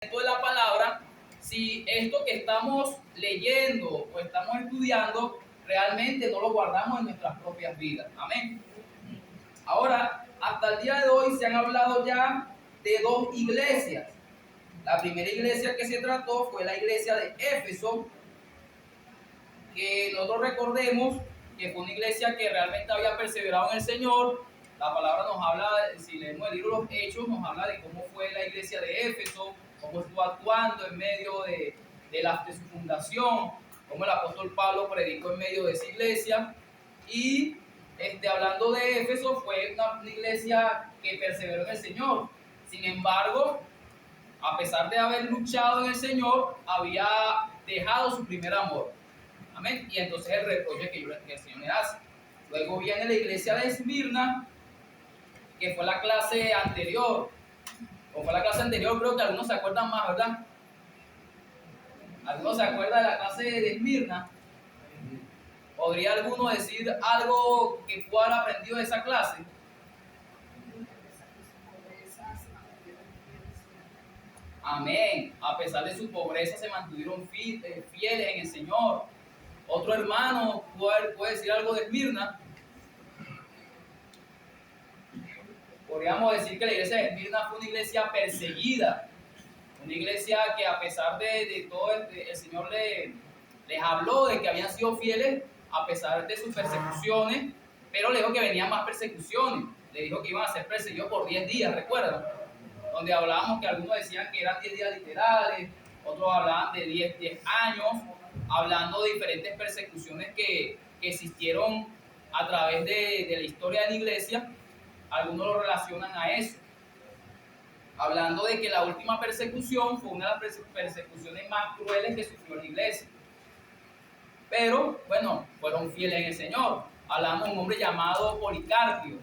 de la palabra, si esto que estamos leyendo o estamos estudiando realmente no lo guardamos en nuestras propias vidas. Amén. Ahora, hasta el día de hoy se han hablado ya de dos iglesias. La primera iglesia que se trató fue la iglesia de Éfeso, que nosotros recordemos que fue una iglesia que realmente había perseverado en el Señor. La palabra nos habla, si leemos el libro de los Hechos, nos habla de cómo fue la iglesia de Éfeso, cómo estuvo actuando en medio de su fundación, cómo el apóstol Pablo predicó en medio de esa iglesia. Y hablando de Éfeso, fue una iglesia que perseveró en el Señor. Sin embargo, a pesar de haber luchado en el Señor, había dejado su primer amor. Amén. Y entonces el reproche que el Señor le hace. Luego viene la iglesia de Esmirna, que fue la clase anterior. O fue la clase anterior, creo que algunos se acuerdan más, ¿verdad? ¿Algunos se acuerdan de la clase de Esmirna? ¿Podría alguno decir algo que pueda haber aprendido de esa clase? Amén. A pesar de su pobreza se mantuvieron fieles en el Señor. Otro hermano puede decir algo de Esmirna. Podríamos decir que la iglesia de Esmirna fue una iglesia perseguida, una iglesia que a pesar de todo el Señor les habló de que habían sido fieles a pesar de sus persecuciones, pero le dijo que venían más persecuciones, le dijo que iban a ser perseguidos por 10 días, ¿recuerdan? Donde hablábamos que algunos decían que eran 10 días literales, otros hablaban de 10 años, hablando de diferentes persecuciones que existieron a través de la historia de la iglesia. Algunos lo relacionan a eso, hablando de que la última persecución fue una de las persecuciones más crueles que sufrió la iglesia. Pero, bueno, fueron fieles en el Señor. Hablamos de un hombre llamado Policarpio.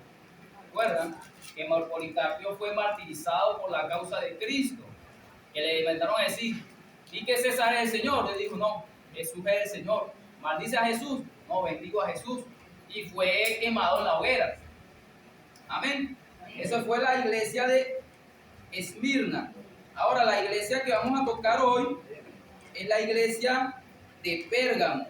¿Recuerdan? Que Policarpio fue martirizado por la causa de Cristo. Que le inventaron a decir, ¿y que César es el Señor? Le dijo, no, Jesús es el Señor. ¿Maldice a Jesús? No, bendigo a Jesús. Y fue quemado en la hoguera. Amén. Esa fue la iglesia de Esmirna. Ahora, la iglesia que vamos a tocar hoy es la iglesia de Pérgamo.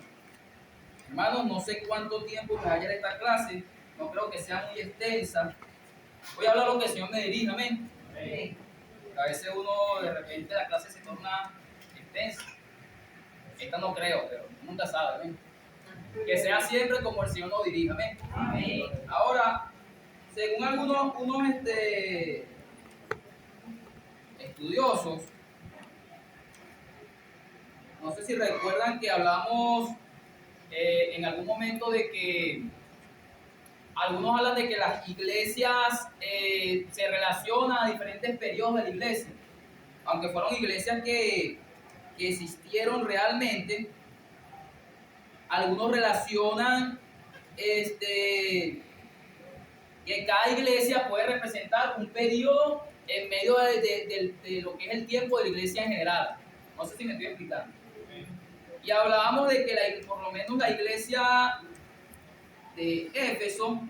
Hermanos, no sé cuánto tiempo me haya esta clase, no creo que sea muy extensa. Voy a hablar lo que el Señor me dirija, amén. A veces uno, de repente, la clase se torna extensa. Esta no creo, pero nunca sabe, amén. Que sea siempre como el Señor nos dirija, amén. Ahora, según algunos estudiosos, no sé si recuerdan que hablamos en algún momento de que algunos hablan de que las iglesias se relacionan a diferentes periodos de la iglesia, aunque fueron iglesias que existieron realmente. Algunos relacionan que cada iglesia puede representar un periodo en medio de lo que es el tiempo de la iglesia en general. No sé si me estoy explicando. Y hablábamos de que por lo menos la iglesia de Éfeso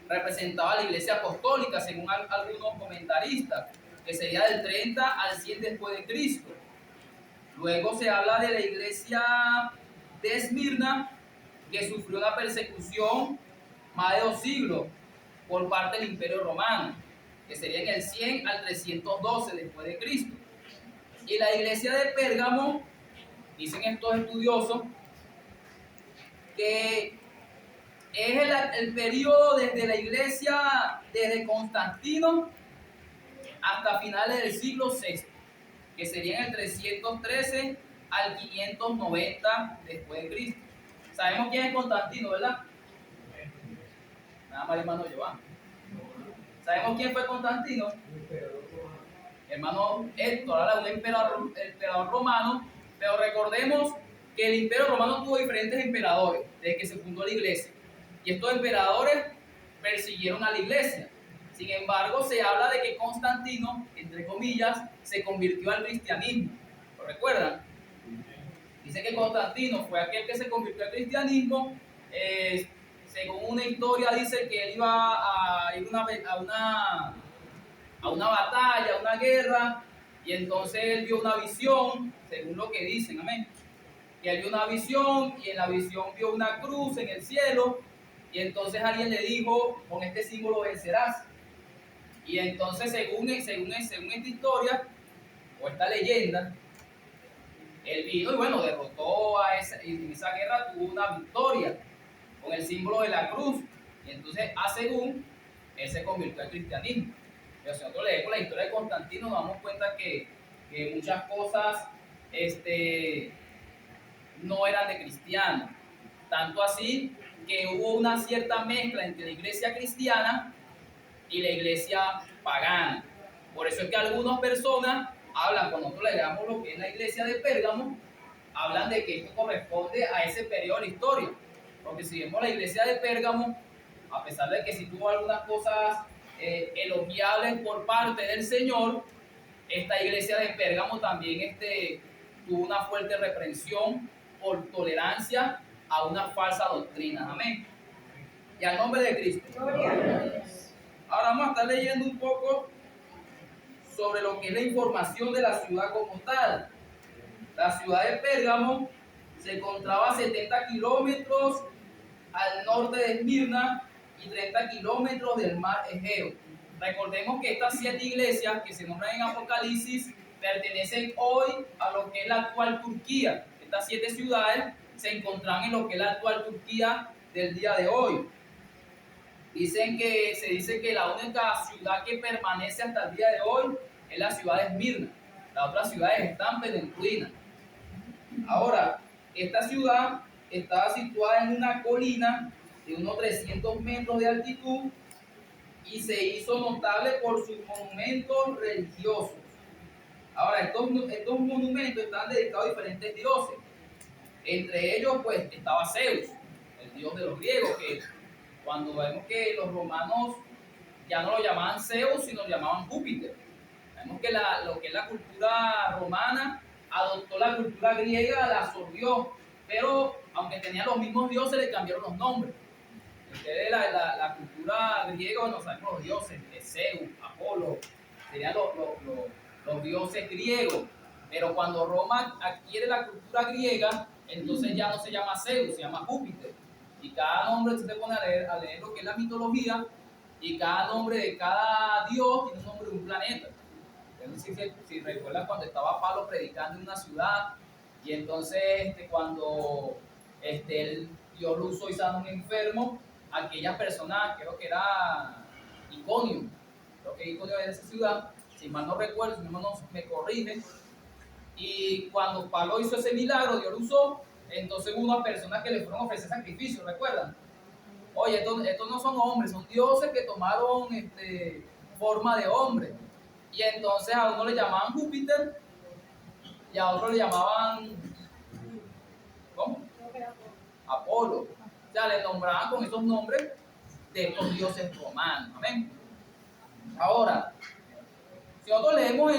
representaba a la iglesia apostólica, según algunos comentaristas, que sería del 30 al 100 después de Cristo. Luego se habla de la iglesia de Esmirna, que sufrió una persecución más de 2 siglos por parte del Imperio Romano, que sería en el 100 al 312 después de Cristo. Y la iglesia de Pérgamo, dicen estos estudiosos, que es el periodo desde la iglesia, desde Constantino hasta finales del siglo VI, que sería en el 313 al 590 después de Cristo. Sabemos quién es Constantino, ¿verdad? Nada más, hermano Giovanni. ¿Sabemos quién fue Constantino? Hermano Héctor, ahora un emperador romano, pero recordemos que el imperio romano tuvo diferentes emperadores desde que se fundó la iglesia, y estos emperadores persiguieron a la iglesia. Sin embargo, se habla de que Constantino, entre comillas, se convirtió al cristianismo. ¿Lo recuerdan? Dice que Constantino fue aquel que se convirtió al cristianismo. Según una historia, dice que él iba a ir a una batalla, a una guerra, Y entonces él vio una visión, según lo que dicen, amén. Que él vio una visión y en la visión vio una cruz en el cielo. Y entonces alguien le dijo, con este símbolo vencerás. Y entonces según esta historia, o esta leyenda, él vino y bueno, derrotó y en esa guerra tuvo una victoria con el símbolo de la cruz. Y entonces, según, él se convirtió al cristianismo. Pero si nosotros leemos la historia de Constantino, nos damos cuenta que muchas cosas no eran de cristianos. Tanto así que hubo una cierta mezcla entre la iglesia cristiana y la iglesia pagana. Por eso es que algunas personas hablan, cuando nosotros leamos lo que es la iglesia de Pérgamo, hablan de que esto corresponde a ese periodo de la historia. Porque si vemos la iglesia de Pérgamo, a pesar de que sí tuvo algunas cosas elogiables por parte del Señor, esta iglesia de Pérgamo también tuvo una fuerte reprensión por tolerancia a una falsa doctrina. Amén. Y al nombre de Cristo. Ahora vamos a estar leyendo un poco sobre lo que es la información de la ciudad como tal. La ciudad de Pérgamo se encontraba a 70 kilómetros al norte de Esmirna y 30 kilómetros del mar Egeo. Recordemos que estas 7 iglesias que se nombran en Apocalipsis pertenecen hoy a lo que es la actual Turquía. Estas 7 ciudades se encuentran en lo que es la actual Turquía del día de hoy. Se dice que la única ciudad que permanece hasta el día de hoy es la ciudad de Esmirna. Las otras ciudades están en ruinas. Ahora, esta ciudad estaba situada en una colina de unos 300 metros de altitud y se hizo notable por sus monumentos religiosos. Ahora, estos monumentos están dedicados a diferentes dioses. Entre ellos, pues, estaba Zeus, el dios de los griegos, que cuando vemos que los romanos ya no lo llamaban Zeus, sino lo llamaban Júpiter. Vemos que lo que es la cultura romana adoptó la cultura griega, la absorbió, pero aunque tenían los mismos dioses, le cambiaron los nombres. Ustedes la cultura griega, bueno, sabemos los dioses, Zeus, Apolo, serían los dioses griegos, pero cuando Roma adquiere la cultura griega, entonces ya no se llama Zeus, se llama Júpiter. Y cada nombre, se pone a leer lo que es la mitología, y cada nombre de cada dios tiene un nombre de un planeta. Entonces, si recuerdan cuando estaba Pablo predicando en una ciudad, y entonces cuando Dios lo usó y sanó a un enfermo, aquellas personas, creo que era Iconio, creo que Iconio era esa ciudad, si mal no recuerdo, si mi hermano me corrige, y cuando Pablo hizo ese milagro, Dios lo usó, entonces hubo unas personas que le fueron a ofrecer sacrificios, ¿recuerdan? Oye, estos no son hombres, son dioses que tomaron forma de hombre. Y entonces a uno le llamaban Júpiter y a otro le llamaban, ¿cómo? Apolo. O sea, le nombraban con esos nombres de estos dioses romanos. Amén. Ahora, si nosotros leemos,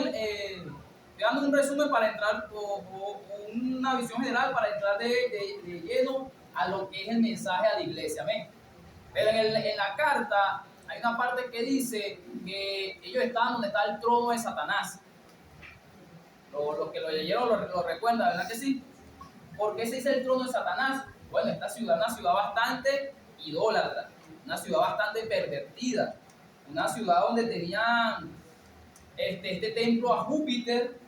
dando un resumen para entrar, o una visión general para entrar de lleno a lo que es el mensaje a la iglesia. Amén. Pero en la carta hay una parte que dice que ellos estaban donde está el trono de Satanás. Los que lo leyeron lo recuerdan, ¿verdad que sí? ¿Por qué se dice el trono de Satanás? Bueno, esta ciudad es una ciudad bastante idólatra, una ciudad bastante pervertida, una ciudad donde tenían este templo a Júpiter,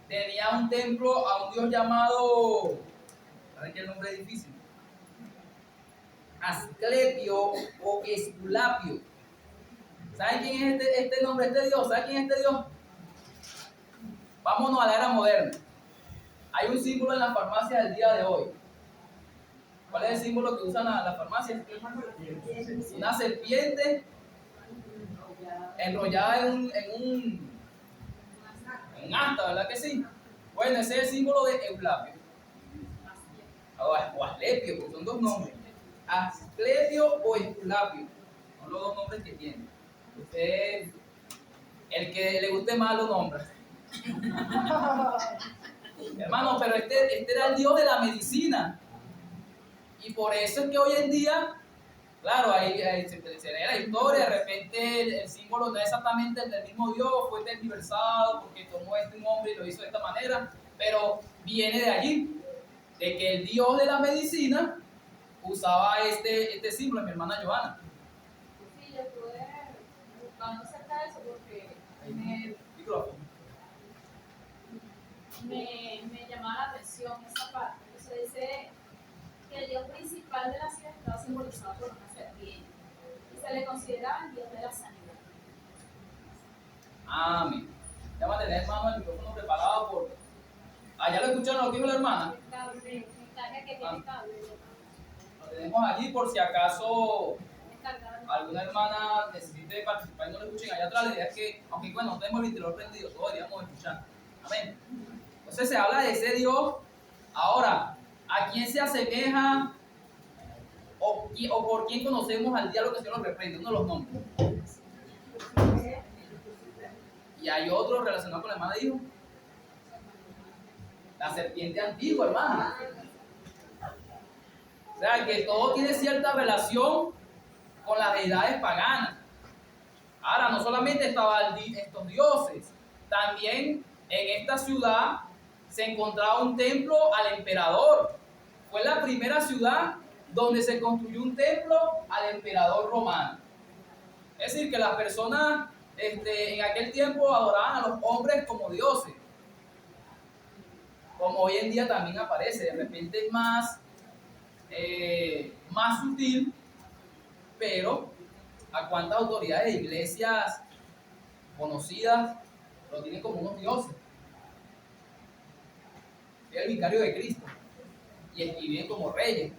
tenía un templo a un dios llamado, ¿saben qué el nombre es difícil? Asclepio o Esculapio. ¿Saben quién es este nombre, este dios? ¿Saben quién es este dios? Vámonos a la era moderna. Hay un símbolo en la farmacia del día de hoy. ¿Cuál es el símbolo que usan la farmacia? Una serpiente enrollada en un asta, ¿verdad que sí? Bueno, ese es el símbolo de Eulapio. O Asclepio, porque son dos nombres. Asclepio o Esculapio. Son los dos nombres que tiene. Usted, el que le guste más lo nombra. Hermano, pero este era el dios de la medicina. Y por eso es que hoy en día Claro, ahí se lee la historia, de repente el símbolo no es exactamente el del mismo Dios, fue tergiversado porque tomó un hombre y lo hizo de esta manera, pero viene de allí, de que el Dios de la medicina usaba este símbolo, mi hermana Joana. Sí, yo estuve buscando acerca de eso porque me, Micrófono. me llamaba la atención esa parte. O sea, dice que el dios principal de la ciudad estaba simbolizado por una serpiente y se le consideraba el dios de la sanidad. Amén. Ya va a tener, hermano, el micrófono preparado por... Ah, ¿ya lo escucharon lo que dijo la hermana? El cable, me carga que tiene cable. Lo tenemos allí por si acaso Descargado. alguna hermana necesite participar y no lo escuchen allá atrás. La idea es que, aunque bueno, no tenemos el interior prendido, todos deberíamos escuchar. Amén. Entonces se habla de ese Dios. Ahora, ¿a quién se asemeja o por quién conocemos al diablo que el Señor nos reprende? Uno de los nombres. Y hay otro relacionado con la hermana dijo. La serpiente antigua, hermana. O sea, que todo tiene cierta relación con las deidades paganas. Ahora, no solamente estaban estos dioses, también en esta ciudad se encontraba un templo al emperador. Fue la primera ciudad donde se construyó un templo al emperador romano. Es decir, que las personas en aquel tiempo adoraban a los hombres como dioses. Como hoy en día también aparece, de repente es más sutil, pero ¿a cuántas autoridades de iglesias conocidas lo tienen como unos dioses? Es el vicario de Cristo y viven como reyes.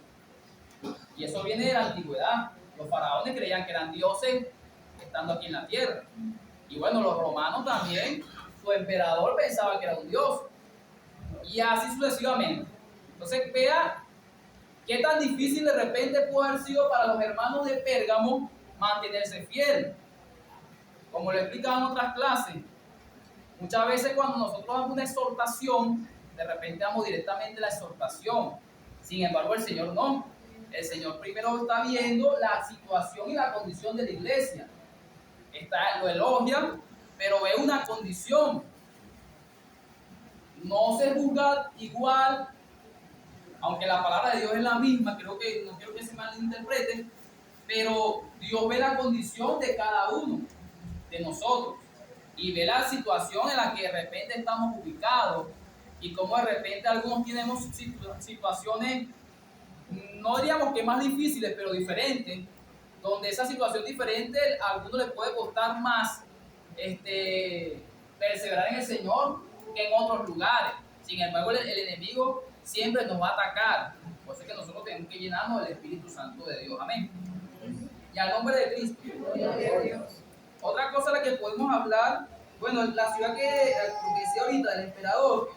Y eso viene de la antigüedad. Los faraones creían que eran dioses estando aquí en la tierra. Y bueno, los romanos también, su emperador pensaba que era un dios. Y así sucesivamente. Entonces vea qué tan difícil de repente pudo haber sido para los hermanos de Pérgamo mantenerse fiel. Como lo explicaba en otras clases, muchas veces cuando nosotros damos una exhortación, de repente damos directamente la exhortación. Sin embargo, el Señor no. El Señor primero está viendo la situación y la condición de la iglesia. Lo elogia, pero ve una condición. No se juzga igual, aunque la palabra de Dios es la misma, no quiero que se malinterprete, pero Dios ve la condición de cada uno de nosotros y ve la situación en la que de repente estamos ubicados y cómo de repente algunos tenemos situaciones, no diríamos que más difíciles, pero diferentes, donde esa situación diferente a algunos les puede costar más perseverar en el Señor que en otros lugares. Sin embargo, el enemigo siempre nos va a atacar. Por eso es que nosotros tenemos que llenarnos del Espíritu Santo de Dios. Amén. Y al nombre de Cristo. Otra cosa de la que podemos hablar, bueno, la ciudad que decía ahorita, el emperador,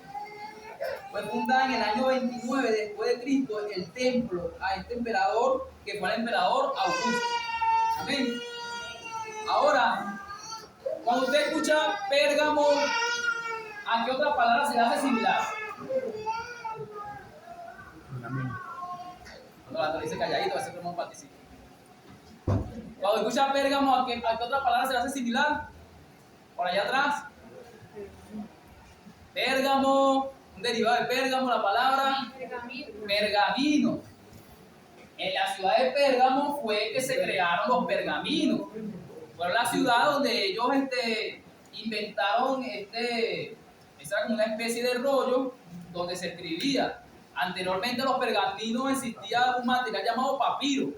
fue fundada en el año 29 después de Cristo, el templo a este emperador, que fue el emperador Augusto. Amén. Ahora, cuando usted escucha Pérgamo, ¿a qué otra palabra se le hace similar? Cuando la dice calladito, así como participa. Cuando escucha Pérgamo, ¿a qué otra palabra se le hace similar? Por allá atrás. Pérgamo, un derivado de Pérgamo, la palabra pergamino. En la ciudad de Pérgamo fue que se crearon los pergaminos. Fue la ciudad donde ellos inventaron esa como una especie de rollo donde se escribía. Anteriormente los pergaminos existía un material llamado papiro.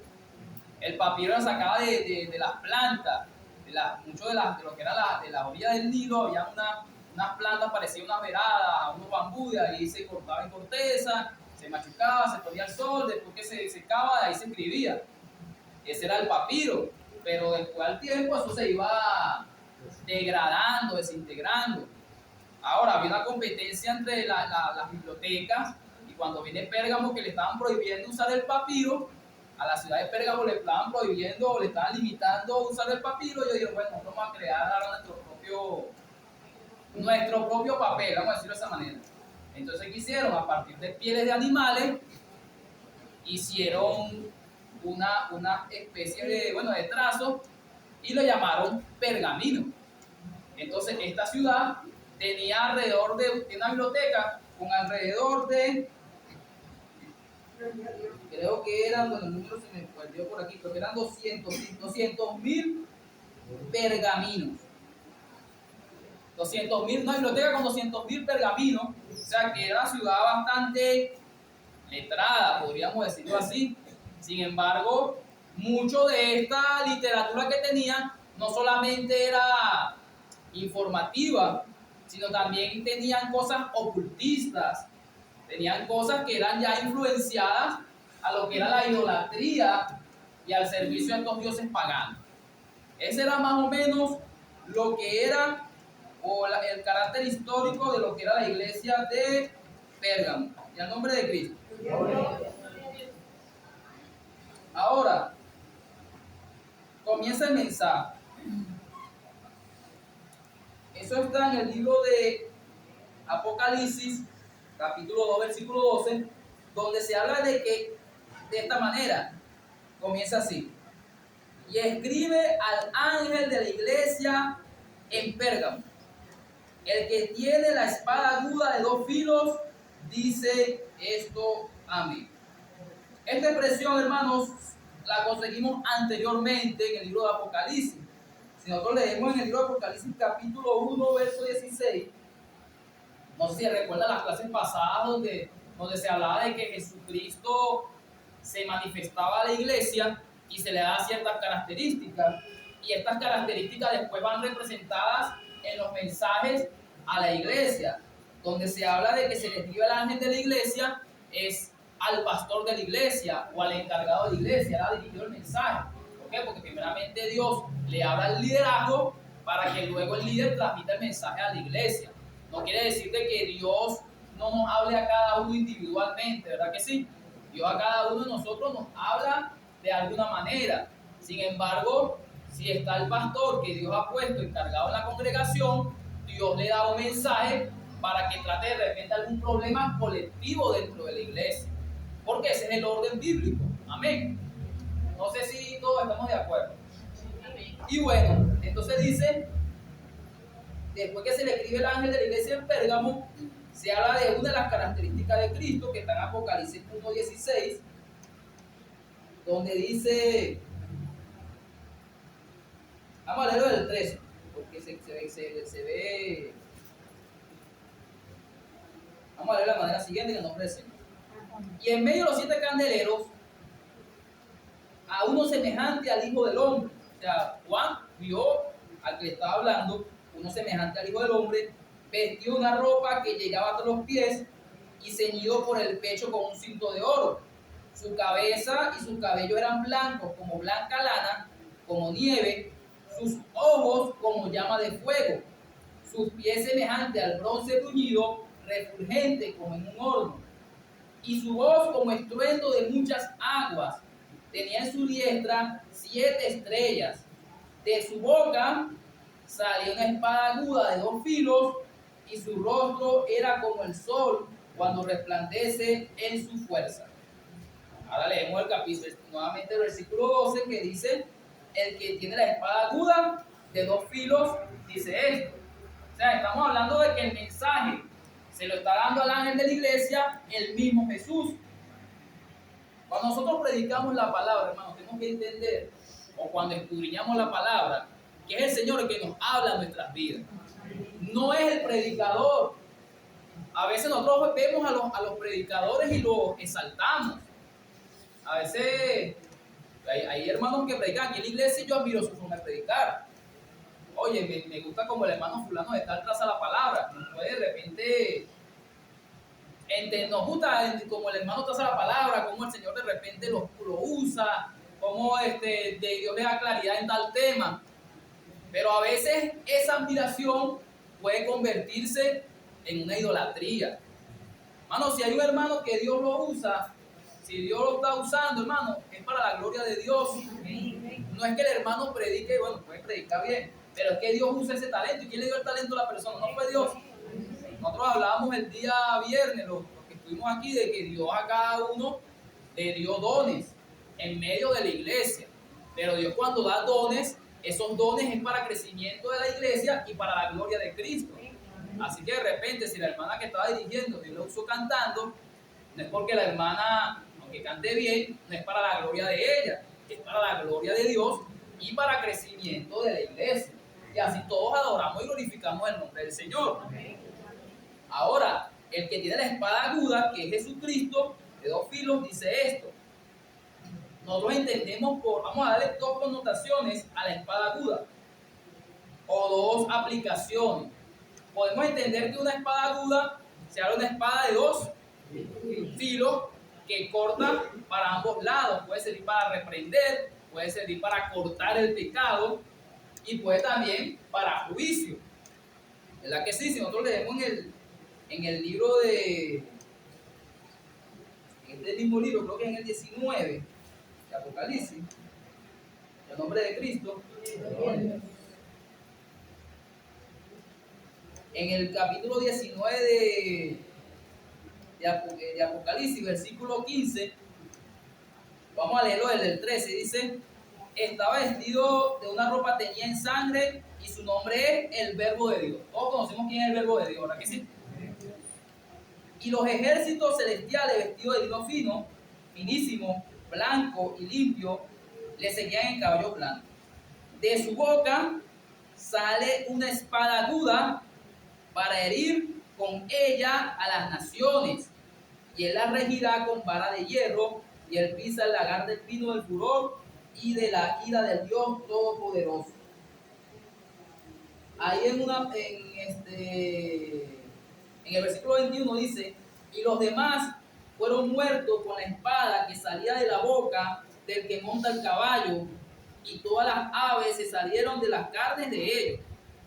El papiro era sacado de las plantas, mucho de lo que era de la orilla del Nilo, había unas plantas parecidas a unas veradas, unos bambú, de ahí se cortaba en corteza, se machucaba, se ponía al sol, después que se secaba, de ahí se escribía. Ese era el papiro, pero después al tiempo eso se iba degradando, desintegrando. Ahora, había una competencia entre las bibliotecas, y cuando viene Pérgamo que le estaban prohibiendo usar el papiro, a la ciudad de Pérgamo le estaban prohibiendo, le estaban limitando usar el papiro, y yo digo, bueno, vamos a crear ahora nuestro propio papel, vamos a decirlo de esa manera. Entonces, ¿qué hicieron? A partir de pieles de animales, hicieron una especie de trazo y lo llamaron Pergamino. Entonces esta ciudad tenía alrededor de una biblioteca con alrededor de, creo que eran, bueno, el número se me perdió por aquí, creo que eran 200.000 pergaminos. 200.000, una biblioteca con 200.000 pergaminos, o sea que era una ciudad bastante letrada, podríamos decirlo así. Sin embargo, mucho de esta literatura que tenían no solamente era informativa, sino también tenían cosas ocultistas, tenían cosas que eran ya influenciadas a lo que era la idolatría y al servicio de estos dioses paganos. Ese era más o menos lo que era el carácter histórico de lo que era la iglesia de Pérgamo. Y al nombre de Cristo. Ahora, comienza el mensaje. Eso está en el libro de Apocalipsis, capítulo 2, versículo 12, donde se habla de que, de esta manera, comienza así. Y escribe al ángel de la iglesia en Pérgamo: el que tiene la espada aguda de 2 filos, dice esto, amén. Esta expresión, hermanos, la conseguimos anteriormente en el libro de Apocalipsis. Si nosotros leemos en el libro de Apocalipsis capítulo 1, verso 16, no sé si recuerdan las clases pasadas donde se hablaba de que Jesucristo se manifestaba a la iglesia y se le daba ciertas características, y estas características después van representadas en los mensajes a la iglesia, donde se habla de que se le escribe al ángel de la iglesia es al pastor de la iglesia o al encargado de la iglesia, era dirigido el mensaje. ¿Por qué? Porque primeramente Dios le habla al liderazgo para que luego el líder transmita el mensaje a la iglesia. No quiere decir de que Dios no nos hable a cada uno individualmente, ¿verdad que sí? Dios a cada uno de nosotros nos habla de alguna manera. Sin embargo, si está el pastor que Dios ha puesto encargado en la congregación, Dios le da un mensaje para que trate de repente algún problema colectivo dentro de la iglesia. Porque ese es el orden bíblico. Amén. No sé si todos estamos de acuerdo. Y bueno, entonces dice, después que se le escribe el ángel de la iglesia en Pérgamo, se habla de una de las características de Cristo que está en Apocalipsis 1:16, donde dice, vamos a leerlo del 13, porque se ve, vamos a leer de la manera siguiente en el nombre del Señor. Y en medio de los 7 candeleros, a uno semejante al Hijo del Hombre. O sea, Juan vio al que le estaba hablando, uno semejante al Hijo del Hombre, vestido una ropa que llegaba hasta los pies y ceñido por el pecho con un cinto de oro. Su cabeza y su cabello eran blancos como blanca lana, como nieve, sus ojos como llama de fuego, sus pies semejantes al bronce bruñido, refulgente como en un horno, y su voz como estruendo de muchas aguas. Tenía en su diestra 7 estrellas. De su boca salía una espada aguda de 2 filos, y su rostro era como el sol cuando resplandece en su fuerza. Ahora leemos el capítulo, nuevamente el versículo 12, que dice: el que tiene la espada aguda de 2 filos, dice esto. O sea, estamos hablando de que el mensaje se lo está dando al ángel de la iglesia el mismo Jesús. Cuando nosotros predicamos la palabra, hermanos, tenemos que entender, o cuando escudriñamos la palabra, que es el Señor el que nos habla en nuestras vidas. No es el predicador. A veces nosotros vemos a los predicadores y los exaltamos. A veces hay hermanos que predican aquí en la iglesia y yo admiro su forma de predicar. Oye, me gusta como el hermano fulano de tal traza la palabra. No de repente, nos gusta como el hermano traza la palabra, como el Señor de repente lo usa, como de Dios le da claridad en tal tema. Pero a veces esa admiración puede convertirse en una idolatría. Hermano, si hay un hermano que Dios lo usa, si Dios lo está usando, hermano, es para la gloria de Dios. No es que el hermano predique, bueno, puede predicar bien, pero es que Dios usa ese talento. ¿Y quién le dio el talento a la persona? No fue Dios. Nosotros hablábamos el día viernes, los que estuvimos aquí, de que Dios a cada uno le dio dones. en medio de la iglesia. Pero Dios cuando da dones, esos dones es para crecimiento de la iglesia y para la gloria de Cristo. Así que de repente, si la hermana que estaba dirigiendo Dios lo usó cantando, no es porque la hermana, aunque cante bien, no es para la gloria de ella, es para la gloria de Dios y para crecimiento de la iglesia. Y así todos adoramos y glorificamos el nombre del Señor. Ahora, el que tiene la espada aguda, que es Jesucristo, de dos filos, dice esto. Nosotros entendemos vamos a darle dos connotaciones a la espada aguda, o dos aplicaciones. Podemos entender que una espada aguda sea una espada de dos filos que corta para ambos lados. Puede servir para reprender, puede servir para cortar el pecado y puede también para juicio. ¿Verdad que sí? Si nosotros leemos en el libro en este mismo libro, creo que es en el 19 de Apocalipsis, el nombre de Cristo, en el capítulo 19 de Apocalipsis, versículo 15, vamos a leerlo desde el 13, dice: estaba vestido de una ropa teñida en sangre y su nombre es el Verbo de Dios. Todos conocemos quién es el Verbo de Dios, ¿verdad que sí? Y los ejércitos celestiales vestidos de lino fino, finísimo, blanco y limpio, le seguían en caballos blancos. De su boca sale una espada aguda para herir con ella a las naciones, y él la regirá con vara de hierro, y él pisa el lagar del pino del furor y de la ira del Dios Todopoderoso. Ahí en el versículo 21 dice: y los demás fueron muertos con la espada que salía de la boca del que monta el caballo, y todas las aves se salieron de las carnes de ellos.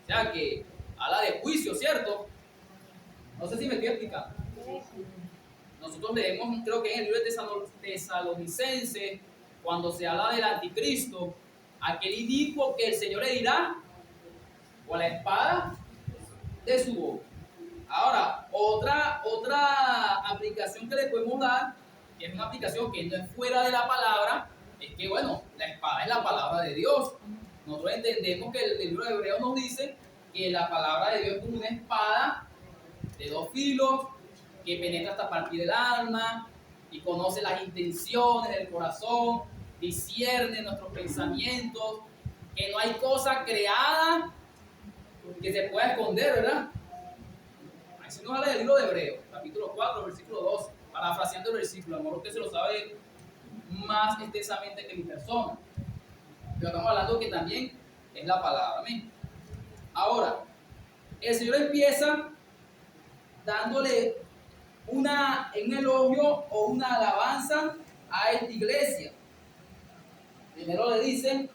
O sea que habla de juicio, ¿cierto? No sé si me estoy explicando. Nosotros leemos, creo que en el libro de Tesalonicenses, cuando se habla del anticristo, aquel inicuo que el Señor le dirá con la espada de su boca. Ahora, otra aplicación que le podemos dar, que es una aplicación que no es fuera de la palabra, es que, bueno, la espada es la palabra de Dios. Nosotros entendemos que el libro de Hebreos nos dice que la palabra de Dios es como una espada de dos filos que penetra hasta partir el alma y conoce las intenciones del corazón, discierne nuestros pensamientos, que no hay cosa creada que se pueda esconder, ¿verdad? Así nos habla del libro de Hebreos, capítulo 4, versículo 12, parafraseando el versículo, a lo mejor usted se lo sabe más extensamente que mi persona, pero estamos hablando que también es la palabra, amén. Ahora, el Señor empieza dándole un elogio o una alabanza a esta iglesia. Primero le dice: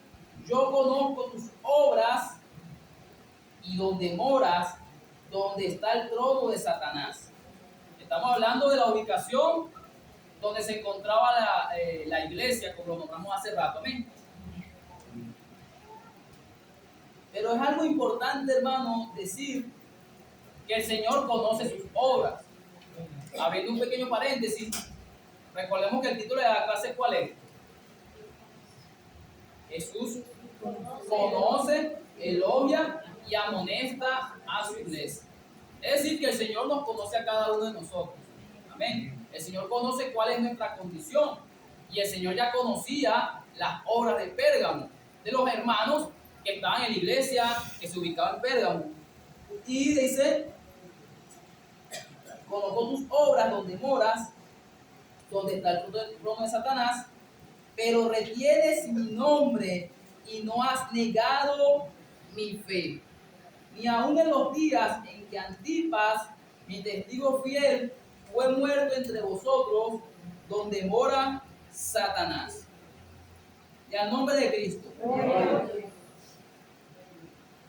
yo conozco tus obras y donde moras, donde está el trono de Satanás. Estamos hablando de la ubicación donde se encontraba la iglesia, como lo nombramos hace rato, amén. Pero es algo importante, hermano, decir que el Señor conoce sus obras. Abriendo un pequeño paréntesis, recordemos que el título de la clase, ¿cuál es? Jesús conoce, elogia y amonesta a su iglesia. Es decir, que el Señor nos conoce a cada uno de nosotros. Amén. El Señor conoce cuál es nuestra condición. Y el Señor ya conocía las obras de Pérgamo, de los hermanos que estaban en la iglesia, que se ubicaban en Pérgamo. Y dice: conozco tus obras, donde moras, donde está el trono de Satanás, pero retienes mi nombre y no has negado mi fe. Ni aun en los días en que Antipas, mi testigo fiel, fue muerto entre vosotros, donde mora Satanás. Y al nombre de Cristo.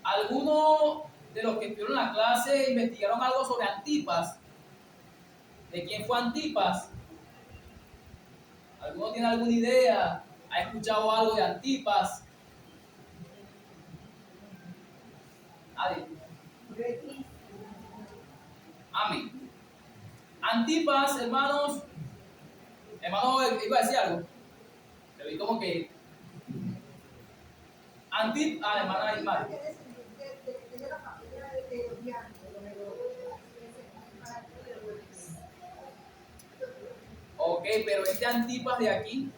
Algunos de los que estuvieron en la clase investigaron algo sobre Antipas. ¿De quién fue Antipas? ¿Alguno tiene alguna idea? ¿Ha escuchado algo de Antipas? Nadie. Amén. Antipas, hermanos, iba a decir algo. Me vi como que hermana Aymar. Ok, pero este Antipas de aquí,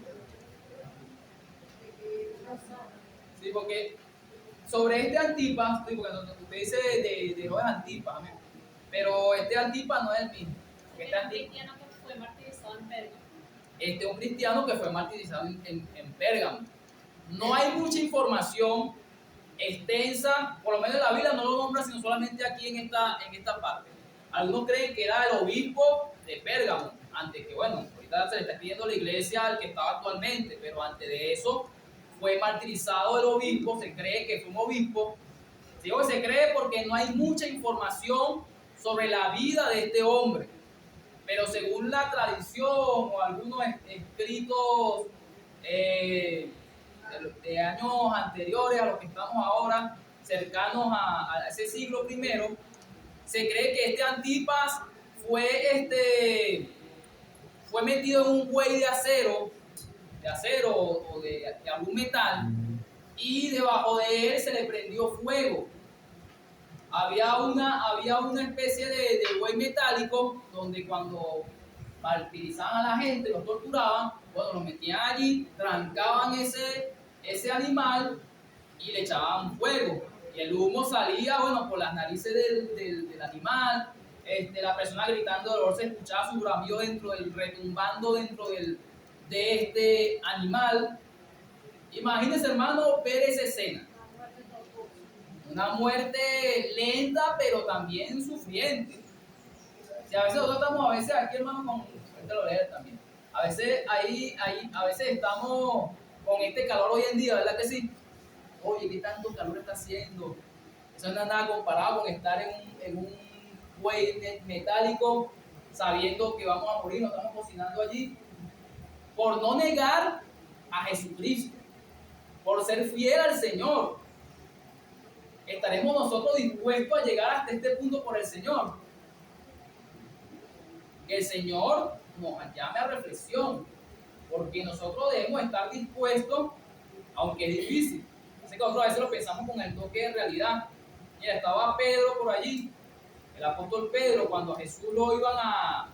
sí, porque sobre este Antipas, sí, porque usted dice de los Antipas, amén, pero este Antipas no es el mismo. Este un cristiano que fue martirizado en Pérgamo. Este es un cristiano que fue martirizado en Pérgamo. No hay mucha información extensa, por lo menos la Biblia no lo nombra, sino solamente aquí en esta parte. Algunos creen que era el obispo de Pérgamo, antes que, bueno, ahorita se le está escribiendo la iglesia al que estaba actualmente, pero antes de eso fue martirizado el obispo, se cree que fue un obispo. Digo que se cree porque no hay mucha información sobre la vida de este hombre, pero según la tradición o algunos escritos de años anteriores a los que estamos ahora, cercanos a ese siglo primero, se cree que este Antipas fue metido en un buey de acero o de algún metal, y debajo de él se le prendió fuego. Había una especie de buey metálico donde cuando martirizaban a la gente, los torturaban, bueno, los metían allí, trancaban ese animal y le echaban fuego. Y el humo salía, bueno, por las narices del animal. La persona gritando de dolor, se escuchaba su bramido retumbando de este animal. Imagínense, hermano, ver esa escena. Una muerte lenta, pero también sufriente. Si a veces nosotros estamos, a veces aquí, hermano, ahorita lo leer también. A veces estamos con este calor hoy en día, ¿verdad que sí? Oye, ¿qué tanto calor está haciendo? Eso no es nada comparado con estar en un buey metálico, sabiendo que vamos a morir, nos estamos cocinando allí, por no negar a Jesucristo, por ser fiel al Señor. ¿Estaremos nosotros dispuestos a llegar hasta este punto por el Señor? Que el Señor nos llame a reflexión, porque nosotros debemos estar dispuestos, aunque es difícil. Así que nosotros a veces lo pensamos con el toque de realidad. Mira, estaba Pedro por allí, el apóstol Pedro, cuando a Jesús lo iban a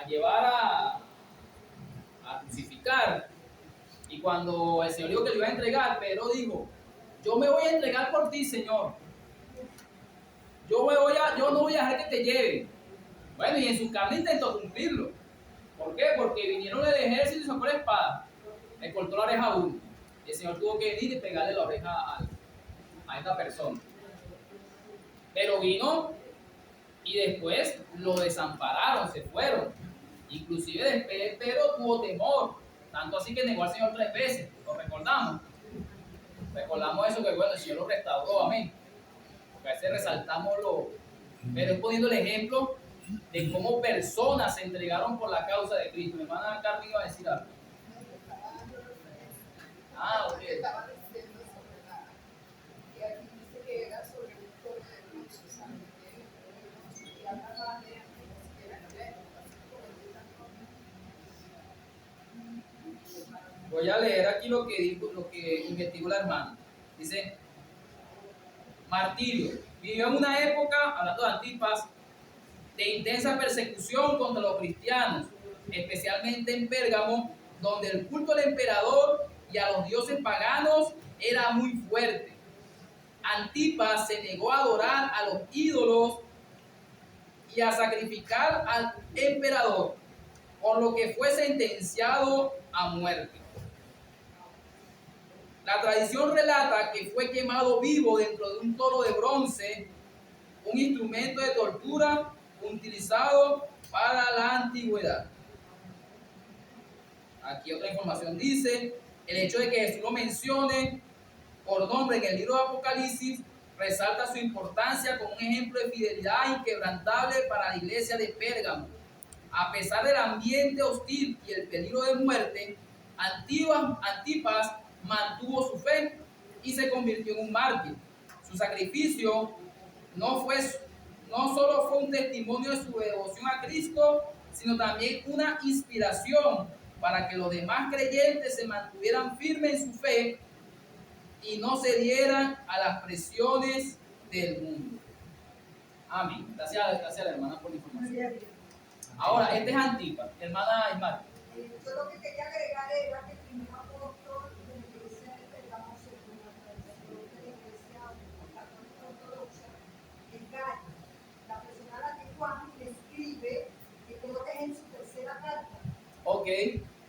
llevar a crucificar, y cuando el Señor dijo que lo iba a entregar, Pedro dijo: yo me voy a entregar por ti, Señor. Yo no voy a dejar que te lleven. Bueno, y en su carne intentó cumplirlo. ¿Por qué? Porque vinieron del ejército y sacó la espada. Le cortó la oreja a uno. Y el Señor tuvo que venir y pegarle la oreja a esta persona. Pero vino y después lo desampararon, se fueron. Inclusive después Pedro tuvo temor. Tanto así que negó al Señor 3 veces. ¿Lo recordamos? Recordamos eso, que bueno, el Señor lo restauró, amén. Porque a veces resaltamos pero es poniendo el ejemplo de cómo personas se entregaron por la causa de Cristo. Mi hermana Carmen iba a decir algo. Ah, ok. Voy a leer aquí lo que investigó la hermana. Dice: martirio. Vivió en una época, hablando de Antipas, de intensa persecución contra los cristianos, especialmente en Pérgamo, donde el culto al emperador y a los dioses paganos era muy fuerte. Antipas se negó a adorar a los ídolos y a sacrificar al emperador, por lo que fue sentenciado a muerte. La tradición relata que fue quemado vivo dentro de un toro de bronce, un instrumento de tortura utilizado para la antigüedad. Aquí otra información dice: el hecho de que Jesús lo mencione por nombre en el libro de Apocalipsis resalta su importancia como un ejemplo de fidelidad inquebrantable para la iglesia de Pérgamo. A pesar del ambiente hostil y el peligro de muerte, Antipas mantuvo su fe y se convirtió en un mártir. Su sacrificio no solo fue un testimonio de su devoción a Cristo, sino también una inspiración para que los demás creyentes se mantuvieran firmes en su fe y no cedieran a las presiones del mundo. Amén. Gracias a la hermana por la información. Ahora, este es Antipas, hermana Ismael. Yo lo que quería agregar era que el primer apóstol de la iglesia de Pérgamo, según la tradición de la iglesia católica ortodoxa, es Gallo. La persona a la que Juan le escribe, que creo que es en su tercera carta, Ok.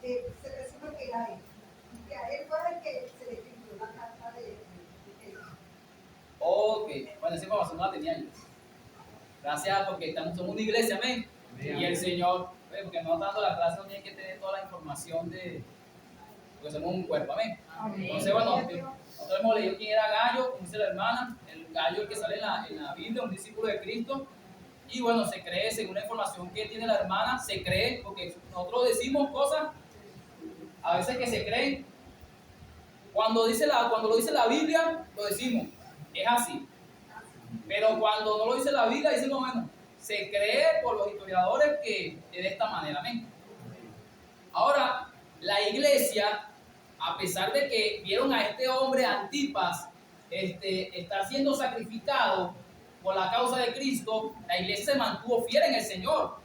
se presume que era él. Y que a él fue el que se le escribió la carta de él. Ok. Bueno, esa información no la tenía yo. Gracias, porque somos una iglesia, amén. Y el Señor, porque no dando la clase, no tiene que tener toda la información porque somos un cuerpo, amén. Entonces, bueno, nosotros hemos leído quién era Gallo, como dice la hermana, el Gallo que sale en la Biblia, un discípulo de Cristo. Y bueno, se cree, según la información que tiene la hermana, se cree, porque nosotros decimos cosas a veces que se creen. Cuando lo dice la Biblia, lo decimos, es así. Pero cuando no lo dice la Biblia, decimos, bueno, se cree por los historiadores que es de esta manera, amén. Ahora, la iglesia, a pesar de que vieron a este hombre Antipas estar siendo sacrificado por la causa de Cristo, la iglesia se mantuvo fiel en el Señor,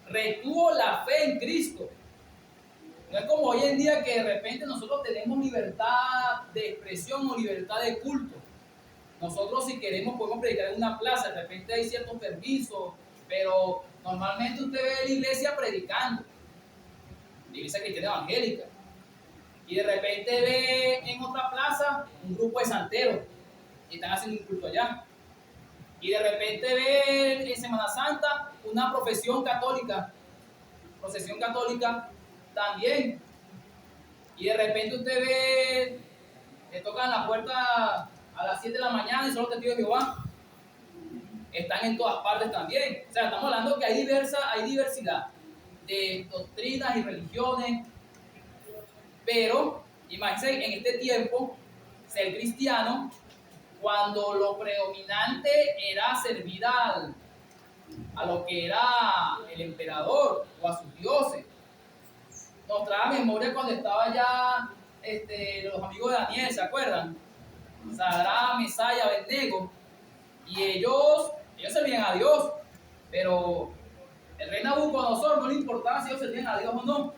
retuvo la fe en Cristo. No es como hoy en día que de repente nosotros tenemos libertad de expresión o libertad de culto. Nosotros, si queremos, podemos predicar en una plaza, de repente hay ciertos permisos, pero normalmente usted ve la iglesia predicando, la iglesia cristiana evangélica, y de repente ve en otra plaza un grupo de santeros y están haciendo un culto allá, y de repente ve en Semana Santa una procesión católica también, y de repente usted ve, le tocan la puerta a las 7 de la mañana y son los testigos de Jehová. Están en todas partes también. O sea, estamos hablando que hay diversidad de doctrinas y religiones. Pero, imagínense, en este tiempo, ser cristiano, cuando lo predominante era servir a lo que era el emperador o a sus dioses. Nos trae a memoria cuando estaba ya los amigos de Daniel, ¿se acuerdan? Sadrach, Mesach y Abednego, y ellos servían a Dios, pero el rey Nabucodonosor no le importaba si ellos servían a Dios o no.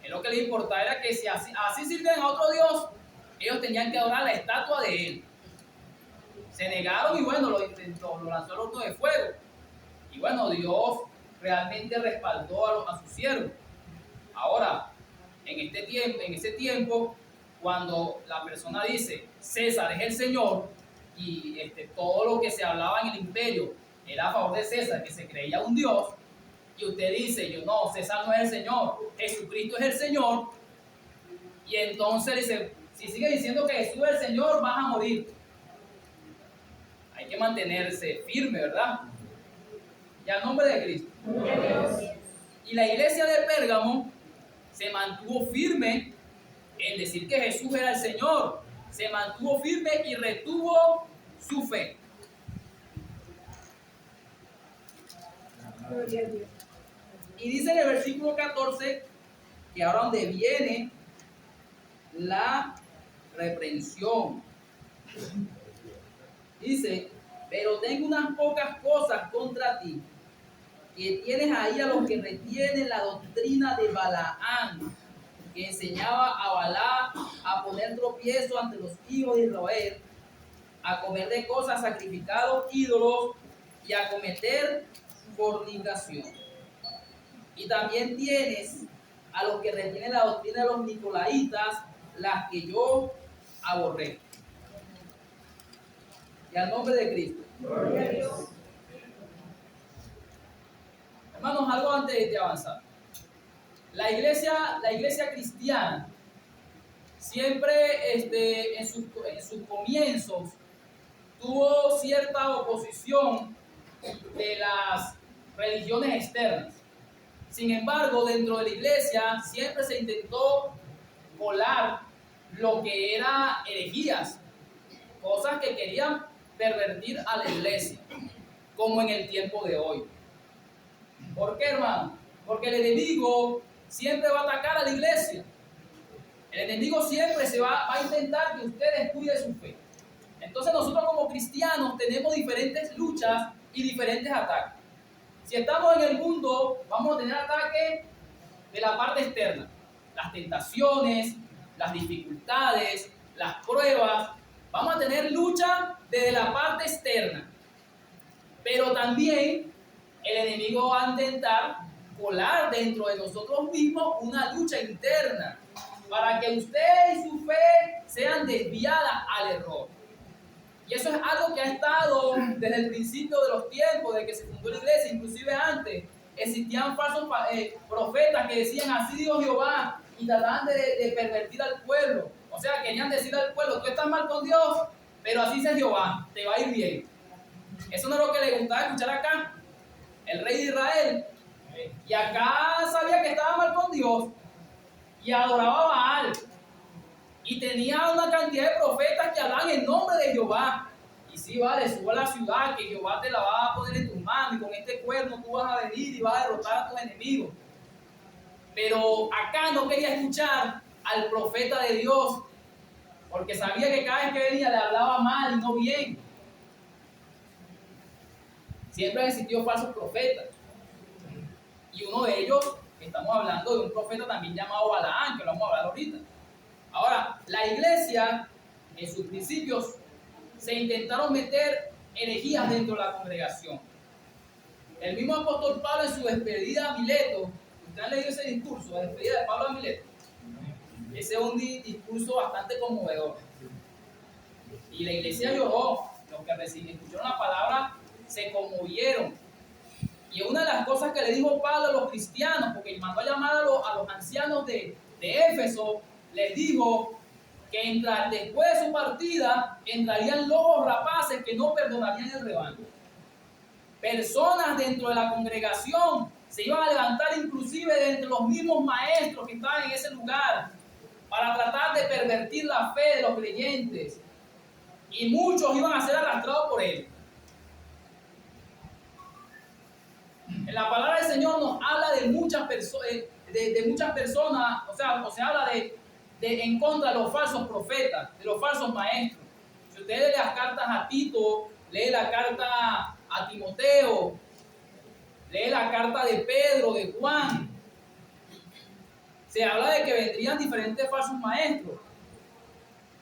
Él lo que le importaba era que si así sirven a otro Dios, ellos tenían que adorar la estatua de él. Se negaron y bueno, lo lanzó al horno de fuego. Y bueno, Dios realmente respaldó a sus siervos. Ahora, en ese tiempo, cuando la persona dice César es el Señor y todo lo que se hablaba en el imperio era a favor de César, que se creía un Dios, y usted dice, no, César no es el Señor, Jesucristo es el Señor, y entonces dice, si sigue diciendo que Jesús es el Señor, vas a morir. Hay que mantenerse firme, ¿verdad? Y al nombre de Cristo. Y la iglesia de Pérgamo se mantuvo firme en decir que Jesús era el Señor, se mantuvo firme y retuvo su fe. Y dice en el versículo 14 que ahora donde viene la reprensión. Dice, pero tengo unas pocas cosas contra ti, que tienes ahí a los que retienen la doctrina de Balaam, que enseñaba a Balac a poner tropiezo ante los hijos de Israel, a comer de cosas sacrificados ídolos y a cometer fornicación. Y también tienes a los que retienen la doctrina de los nicolaitas, las que yo aborré. Y al nombre de Cristo. Gloria a Dios. Hermanos, algo antes de avanzar. La iglesia cristiana siempre en sus comienzos tuvo cierta oposición de las religiones externas. Sin embargo, dentro de la iglesia siempre se intentó colar lo que era herejías, cosas que querían pervertir a la iglesia, como en el tiempo de hoy. ¿Por qué, hermano? Porque el enemigo siempre va a atacar a la iglesia. El enemigo siempre va a intentar que usted descuide su fe. Entonces nosotros como cristianos tenemos diferentes luchas y diferentes ataques. Si estamos en el mundo, vamos a tener ataques de la parte externa. Las tentaciones, las dificultades, las pruebas. Vamos a tener lucha desde la parte externa. Pero también el enemigo va a intentar colar dentro de nosotros mismos una lucha interna para que usted y su fe sean desviadas al error. Y eso es algo que ha estado desde el principio de los tiempos, de que se fundó la iglesia, inclusive antes. Existían falsos profetas que decían así dijo Jehová y trataban de pervertir al pueblo. O sea, querían decirle al pueblo, tú estás mal con Dios, pero así dice Jehová, te va a ir bien. Eso no es lo que le gustaba escuchar acá, el rey de Israel. Y acá sabía que estaba mal con Dios y adoraba a Baal. Y tenía una cantidad de profetas que hablaban en nombre de Jehová. Y sí, vale, suba a la ciudad, que Jehová te la va a poner en tus manos, y con este cuerno tú vas a venir y vas a derrotar a tus enemigos. Pero acá no quería escuchar al profeta de Dios, porque sabía que cada vez que venía le hablaba mal y no bien. Siempre han existido falsos profetas. Y uno de ellos, estamos hablando de un profeta también llamado Balaán, que lo vamos a hablar ahorita. Ahora, la iglesia, en sus principios, se intentaron meter herejías dentro de la congregación. El mismo apóstol Pablo en su despedida a Mileto, ¿ustedes han leído ese discurso, la despedida de Pablo a Mileto? Ese es un discurso bastante conmovedor. Y la iglesia lloró, los que escucharon la palabra se conmovieron. Y una de las cosas que le dijo Pablo a los cristianos, porque mandó a llamar a los ancianos de Éfeso, les dijo que después de su partida entrarían lobos rapaces que no perdonarían el rebaño. Personas dentro de la congregación se iban a levantar inclusive de entre los mismos maestros que estaban en ese lugar para tratar de pervertir la fe de los creyentes. Y muchos iban a ser arrastrados por él. En la palabra del Señor nos habla de muchas personas, o sea, habla de en contra de los falsos profetas, de los falsos maestros. Si usted lee las cartas a Tito, lee la carta a Timoteo, lee la carta de Pedro, de Juan, se habla de que vendrían diferentes falsos maestros.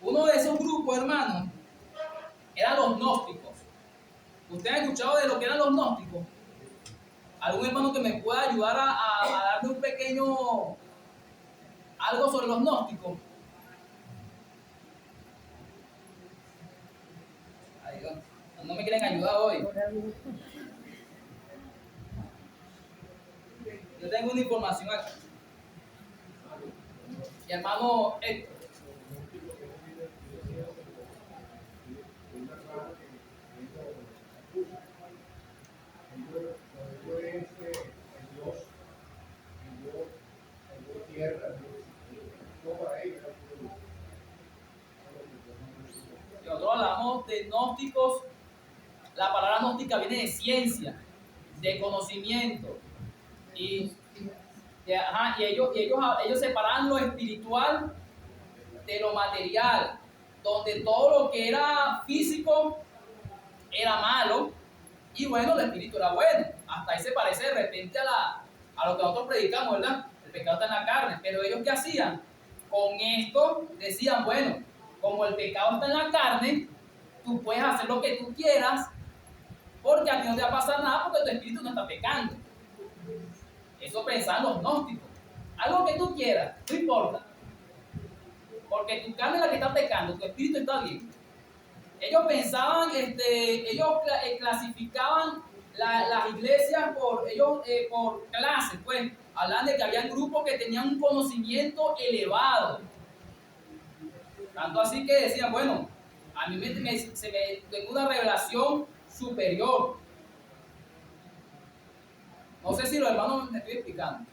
Uno de esos grupos, hermanos, eran los gnósticos. ¿Usted ha escuchado de lo que eran los gnósticos? ¿Algún hermano que me pueda ayudar a darme un pequeño algo sobre los gnósticos? Ay, Dios, no me quieren ayudar hoy. Yo tengo una información aquí. Mi hermano Héctor. Nosotros hablamos de gnósticos. La palabra gnóstica viene de ciencia, de conocimiento. Y ellos separaban lo espiritual de lo material, donde todo lo que era físico era malo y bueno, el espíritu era bueno. Hasta ahí se parece de repente a lo que nosotros predicamos, ¿verdad? El pecado está en la carne. Pero ellos, ¿qué hacían? Con esto decían, bueno, como el pecado está en la carne, tú puedes hacer lo que tú quieras porque a ti no te va a pasar nada porque tu espíritu no está pecando. Eso pensaban los gnósticos. Algo que tú quieras, no importa. Porque tu carne es la que está pecando, tu espíritu está bien. Ellos pensaban, ellos clasificaban las iglesias por clases, pues. Hablan de que había grupos que tenían un conocimiento elevado. Tanto así que decían, bueno, a mí tengo una revelación superior. No sé si los hermanos me estoy explicando.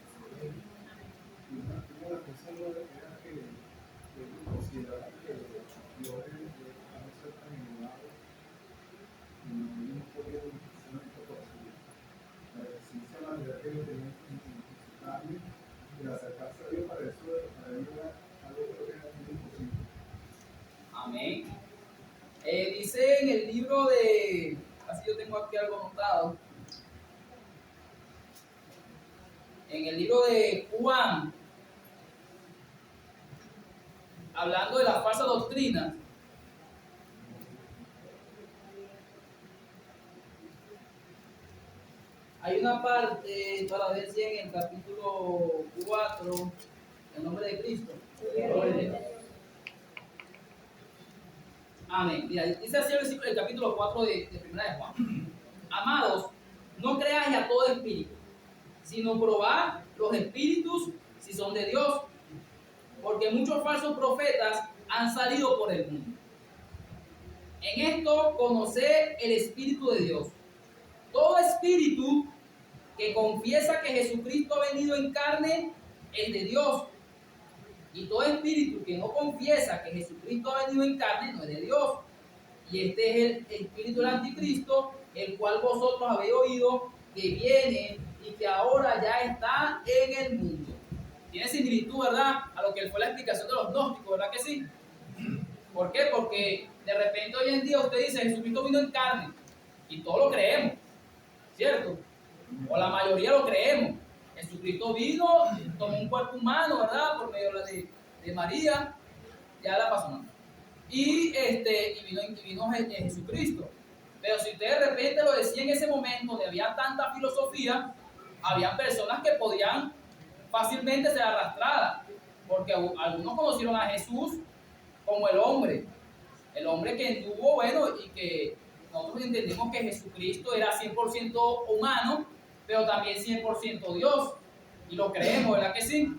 de acercarse a Dios para eso, para ellos era algo que era muy imposible. Amén. Dice en el libro de, así yo tengo aquí algo anotado, en el libro de Juan, hablando de la falsa doctrina, hay una parte para ver si en el capítulo 4, en nombre de Cristo. Amén. Mira, dice así el versículo del capítulo 4 de Primera de Juan. Amados, no creáis a todo espíritu, sino probad los espíritus si son de Dios, porque muchos falsos profetas han salido por el mundo. En esto conoced el Espíritu de Dios. Todo espíritu que confiesa que Jesucristo ha venido en carne es de Dios. Y todo espíritu que no confiesa que Jesucristo ha venido en carne no es de Dios. Y este es el espíritu del anticristo, el cual vosotros habéis oído que viene y que ahora ya está en el mundo. Tiene similitud, ¿verdad?, a lo que fue la explicación de los gnósticos, ¿verdad que sí? ¿Por qué? Porque de repente hoy en día usted dice, Jesucristo vino en carne, y todos lo creemos, ¿cierto? O la mayoría lo creemos. Jesucristo vino, tomó un cuerpo humano, ¿verdad?, por medio de María, ya la pasó mal. Y vino Jesucristo. Pero si usted de repente lo decía en ese momento donde había tanta filosofía, había personas que podían fácilmente ser arrastradas, porque algunos conocieron a Jesús como el hombre que anduvo, bueno, y que nosotros entendemos que Jesucristo era 100% humano, pero también 100% Dios, y lo creemos, ¿verdad que sí?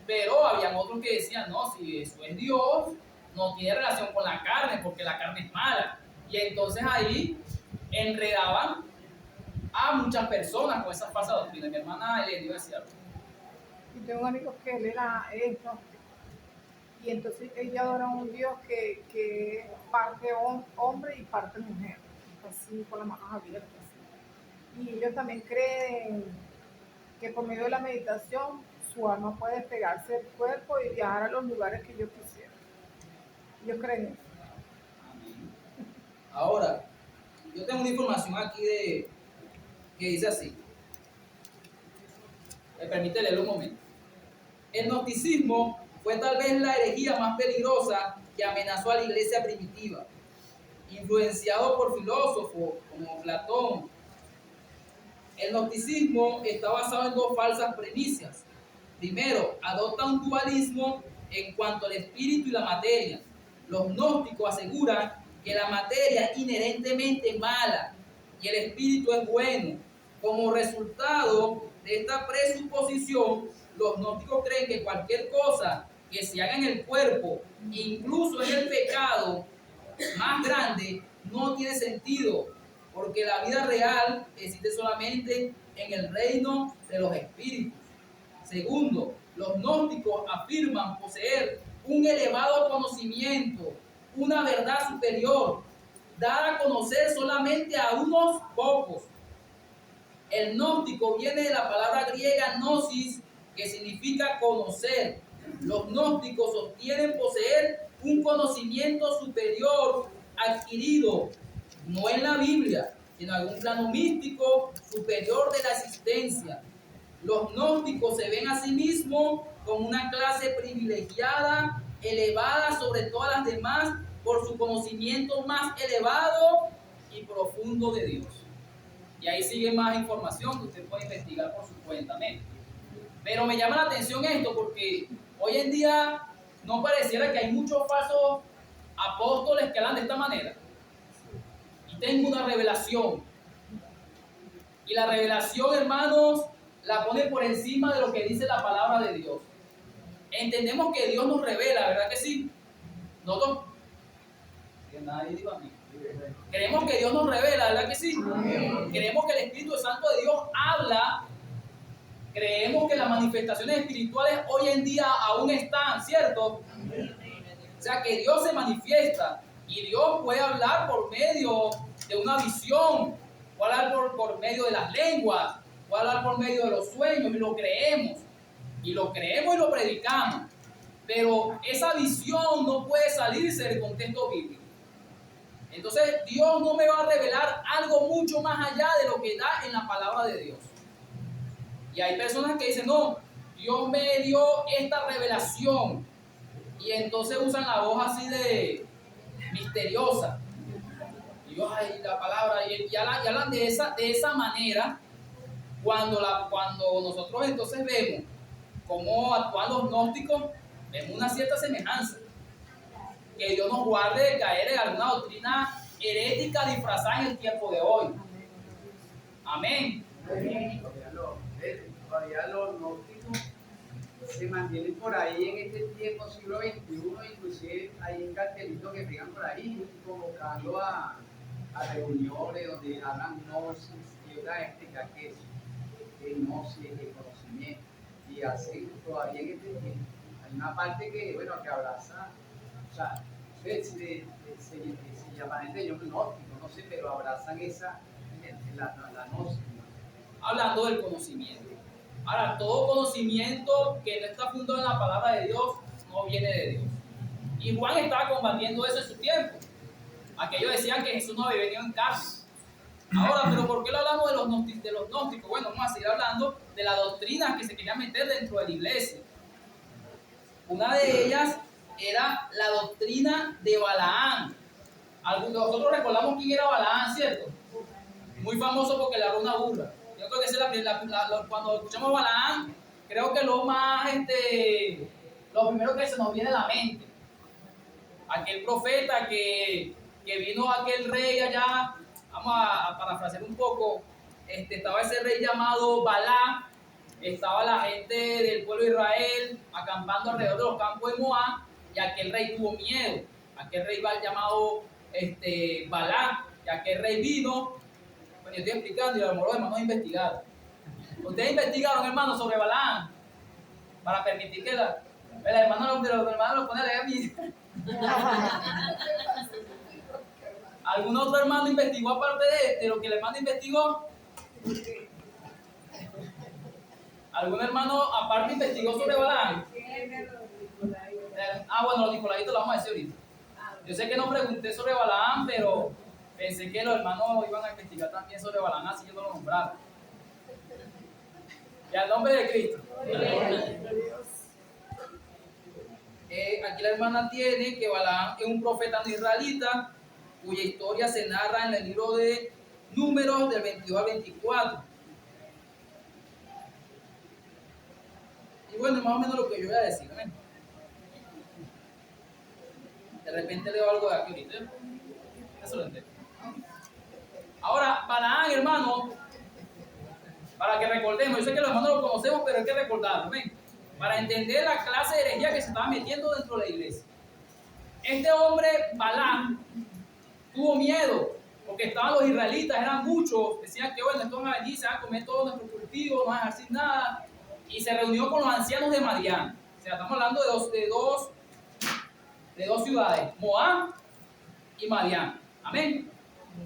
Pero habían otros que decían, no, si eso es Dios, no tiene relación con la carne, porque la carne es mala. Y entonces ahí enredaban a muchas personas con esa falsa doctrina. Mi hermana le iba a decir algo. Y tengo amigos que él era esto, y entonces ellos adoran a un Dios que es parte hombre y parte mujer, así con las manos abiertas. Y ellos también creen que por medio de la meditación su alma puede despegarse del cuerpo y viajar a los lugares que ellos quisieran. Ellos creen eso. Ahora, yo tengo una información aquí que dice así. Me permite leerlo un momento. El gnosticismo fue tal vez la herejía más peligrosa que amenazó a la iglesia primitiva, influenciado por filósofos como Platón. El gnosticismo está basado en dos falsas premisas. Primero, adopta un dualismo en cuanto al espíritu y la materia. Los gnósticos aseguran que la materia es inherentemente mala y el espíritu es bueno. Como resultado de esta presuposición, los gnósticos creen que cualquier cosa que se haga en el cuerpo, incluso en el pecado más grande, no tiene sentido, porque la vida real existe solamente en el reino de los espíritus. Segundo, los gnósticos afirman poseer un elevado conocimiento, una verdad superior, dada a conocer solamente a unos pocos. El gnóstico viene de la palabra griega gnosis, que significa conocer. Los gnósticos sostienen poseer un conocimiento superior adquirido, no en la Biblia, sino en algún plano místico superior de la existencia. Los gnósticos se ven a sí mismos como una clase privilegiada, elevada sobre todas las demás por su conocimiento más elevado y profundo de Dios. Y ahí sigue más información que usted puede investigar por su cuenta. Pero me llama la atención esto porque hoy en día no pareciera que hay muchos falsos apóstoles que hablan de esta manera. Y tengo una revelación. Y la revelación, hermanos, la pone por encima de lo que dice la palabra de Dios. Entendemos que Dios nos revela, ¿verdad que sí? Nosotros, que nadie diga a mí. Creemos que Dios nos revela, ¿verdad que sí? Creemos que el Espíritu Santo de Dios habla. Creemos que las manifestaciones espirituales hoy en día aún están, ¿cierto? O sea, que Dios se manifiesta y Dios puede hablar por medio de una visión, puede hablar por medio de las lenguas, puede hablar por medio de los sueños, y lo creemos. y lo creemos y lo predicamos, pero esa visión no puede salirse del contexto bíblico. Entonces Dios no me va a revelar algo mucho más allá de lo que da en la palabra de Dios. Y hay personas que dicen, no, Dios me dio esta revelación, y entonces usan la voz así de misteriosa. Dios, ay, la palabra, y hablan de esa manera, cuando nosotros entonces vemos cómo actúan los gnósticos, vemos una cierta semejanza. Que Dios nos guarde de caer en alguna doctrina herética disfrazada en el tiempo de hoy. Amén. Todavía los gnósticos se mantienen por ahí en este tiempo, siglo XXI, inclusive hay un cartelito que pegan por ahí convocando a reuniones donde hablan gnosis y otra explicar qué es el gnosis, el conocimiento, y así todavía en este tiempo. Hay una parte que, bueno, que abraza, o sea, se llaman entre ellos gnósticos, no sé, pero abrazan la gnosis. Hablando del conocimiento. Ahora, todo conocimiento que no está fundado en la palabra de Dios no viene de Dios. Y Juan estaba combatiendo eso en su tiempo. Aquellos decían que Jesús no había venido en carne. Ahora, ¿pero por qué lo hablamos de los gnósticos? Bueno, vamos a seguir hablando de las doctrinas que se querían meter dentro de la iglesia. Una de ellas era la doctrina de Balaán. Nosotros recordamos quién era Balaán, ¿cierto? Muy famoso porque le habló una burra. Yo creo que esa es cuando escuchamos Balaán, creo que lo primero que se nos viene a la mente. Aquel profeta que vino aquel rey allá, vamos a parafrasear un poco, estaba ese rey llamado Balá, estaba la gente del pueblo de Israel acampando alrededor de los campos de Moab, y aquel rey tuvo miedo. Aquel rey llamado Balá, y aquel rey vino. Bueno, yo estoy explicando y a lo mejor los hermanos investigaron. Ustedes investigaron, hermanos, sobre Balaam, para permitir que los hermanos lo ponen a leer a mí. ¿Algún otro hermano investigó aparte de lo que el hermano investigó? ¿Algún hermano aparte investigó sobre Balaam? Bueno, los nicolaitos lo vamos a decir ahorita. Yo sé que no pregunté sobre Balaam, pero pensé que los hermanos iban a investigar también sobre Balaam, así que no lo nombraron. Y al nombre de Cristo. Aquí la hermana tiene que Balaam es un profeta no israelita, cuya historia se narra en el libro de Números del 22 al 24. Y bueno, más o menos lo que yo voy a decir. ¿Amén? De repente leo algo de aquí ahorita. Eso lo entiendo. Ahora, Balaam, hermano, para que recordemos, yo sé que los hermanos lo conocemos, pero hay que recordarlo, ¿ven? Para entender la clase de herejía que se estaba metiendo dentro de la iglesia. Este hombre, Balaam, tuvo miedo, porque estaban los israelitas, eran muchos, decían que bueno, estos van a venir, se van a comer todos nuestros cultivos, no van a dejar sin nada, y se reunió con los ancianos de Madián. O sea, estamos hablando de dos ciudades, Moab y Madián. Amén.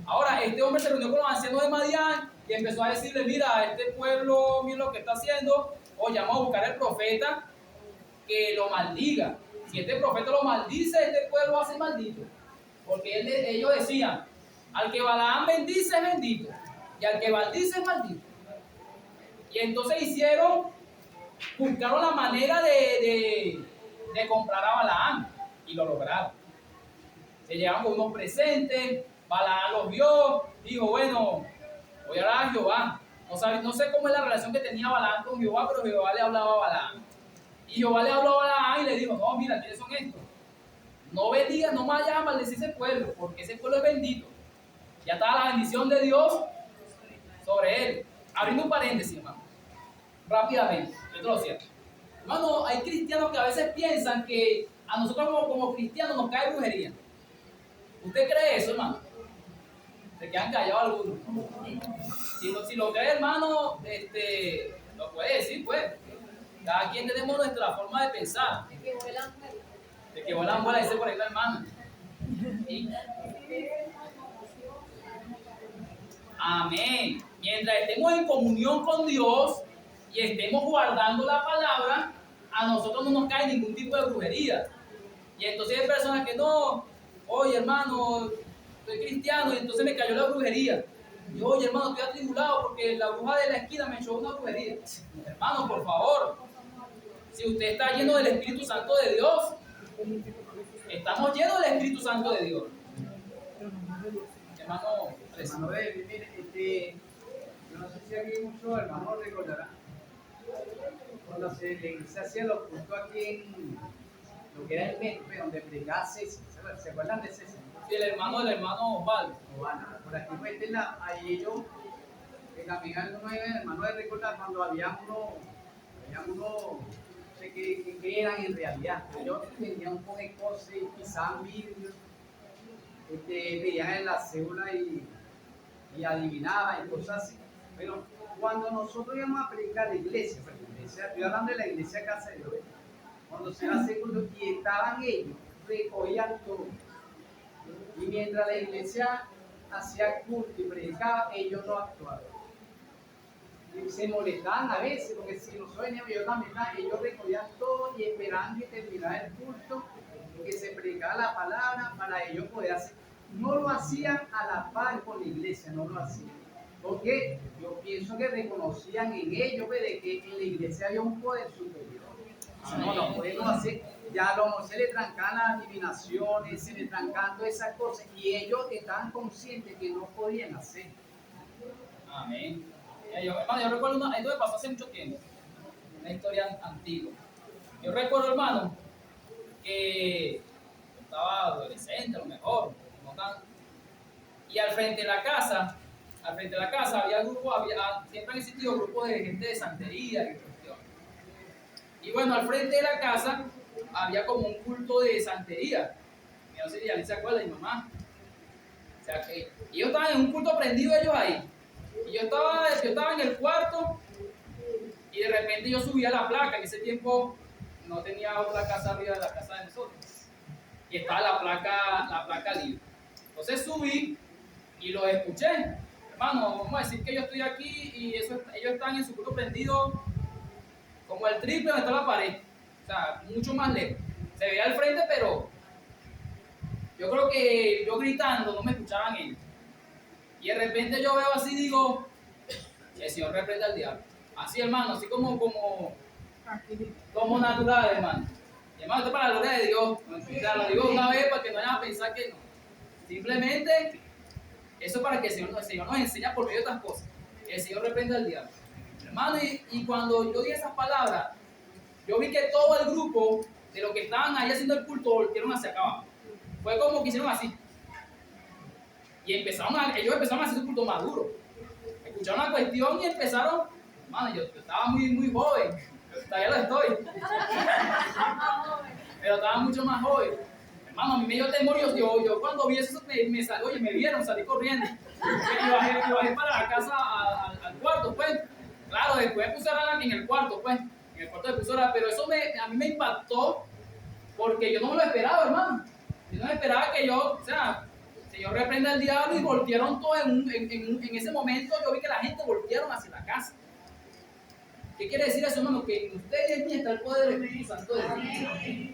Ahora, este hombre se reunió con los ancianos de Madián y empezó a decirle, mira, este pueblo, mira lo que está haciendo, o llamó a buscar al profeta que lo maldiga. Si este profeta lo maldice, este pueblo va a ser maldito. Porque ellos decían, al que Balaam bendice es bendito, y al que maldice es maldito. Y entonces buscaron la manera de comprar a Balaam, y lo lograron. Se llevaron con unos presentes, Balaam los vio, dijo, bueno, voy a orar a Jehová. No sé cómo es la relación que tenía Balaam con Jehová, pero Jehová le hablaba a Balaam. Y Jehová le habló a Balaam y le dijo, no, mira, ¿quiénes son estos? No bendigas, no vayas a maldecir ese pueblo, porque ese pueblo es bendito. Ya estaba la bendición de Dios sobre él. Abriendo un paréntesis, hermano. Rápidamente, esto lo cierro. Hermano, hay cristianos que a veces piensan que a nosotros como cristianos nos cae brujería. ¿Usted cree eso, hermano? Se quedan callados algunos. Si lo cree, hermano, lo puede decir, pues. Cada quien tenemos nuestra forma de pensar. De que vuelan vuelas. De que vuelan vuelas, dice por ahí la hermana. ¿Sí? Amén. Mientras estemos en comunión con Dios, y estemos guardando la palabra, a nosotros no nos cae ningún tipo de brujería. Y entonces hay personas que no, oye hermano, soy cristiano y entonces me cayó la brujería. Y oye hermano, estoy atribulado porque la bruja de la esquina me echó una brujería. Hermano, por favor, si usted está lleno del Espíritu Santo de Dios, estamos llenos del Espíritu Santo de Dios. Hermano, Hermano, mire, yo no sé si aquí muchos hermanos recordarán cuando se hacía los cultos aquí en lo que era el Metpe, donde predicaba César. ¿Se acuerdan de César? y el hermano Osvaldo. Por aquí pues, ahí ellos, también algunos hermanos de recordar cuando había uno, no sé qué eran en realidad. Ellos tenían un poco de cosas y pisaban vidrios, veían en la cédula y adivinaban y cosas así. Pero cuando nosotros íbamos a predicar la iglesia, estoy hablando de la iglesia Casa de Dios, cuando se hace culto y estaban ellos, recogían todo. Y mientras la iglesia hacía culto y predicaba, ellos no actuaban. Y se molestaban a veces, porque si nosotros veníamos, yo también, ellos recogían todo y esperaban que terminara el culto, que se predicara la palabra para ellos poder hacer. No lo hacían a la par con la iglesia, no lo hacían. Porque yo pienso que reconocían en ellos de que en la iglesia había un poder superior. No podemos hacer. Ya a lo mejor se le trancaban las adivinaciones, se le trancaban todas esas cosas y ellos estaban conscientes que no podían hacer. Amén. Hermano, yo recuerdo esto me pasó hace mucho tiempo, una historia antigua. Yo recuerdo, hermano, que estaba adolescente, a lo mejor, no tanto, y al frente de la casa había grupos, siempre han existido grupos de gente de santería y cuestiones. Y bueno, al frente de la casa había como un culto de santería. No sé si ya se acuerda de mi mamá. O sea, que ellos estaban en un culto prendido ellos ahí. Y yo estaba en el cuarto y de repente yo subí a la placa. En ese tiempo no tenía otra casa arriba de la casa de nosotros. Y estaba la placa libre. Entonces subí y los escuché. Hermano, vamos a decir que yo estoy aquí y ellos están en su culto prendido como el triple donde está la pared. O sea, mucho más lejos. Se veía al frente, pero yo creo que yo gritando no me escuchaban ellos. Y de repente yo veo así, digo, el Señor reprenda al diablo. Así, hermano, así como natural, hermano. Y hermano, esto es para la gloria de Dios. O sea, lo digo una vez para que no vayan a pensar que no. Simplemente, eso es para que el Señor nos enseña por medio de estas cosas. El Señor reprenda al diablo. Hermano, y cuando yo di esas palabras, yo vi que todo el grupo de los que estaban ahí haciendo el culto voltearon hacia acá abajo. Fue como que hicieron así. Y ellos empezaron a hacer su culto maduro. Escucharon la cuestión y empezaron. Hermano, yo estaba muy joven. Todavía lo estoy. Pero estaba mucho más joven. Hermano, a mí me dio temor. Yo cuando vi eso me salió y me vieron, salí corriendo. Y bajé para la casa al cuarto, pues. Claro, después puse a en el cuarto, pues. En el cuarto de profesora, pero eso a mí me impactó porque yo no me lo esperaba, hermano. Yo no me esperaba que yo reprenda al diablo y voltearon todo en ese momento. Yo vi que la gente voltearon hacia la casa. ¿Qué quiere decir eso, hermano? Que en usted y en mí está el poder del Espíritu Santo de Dios.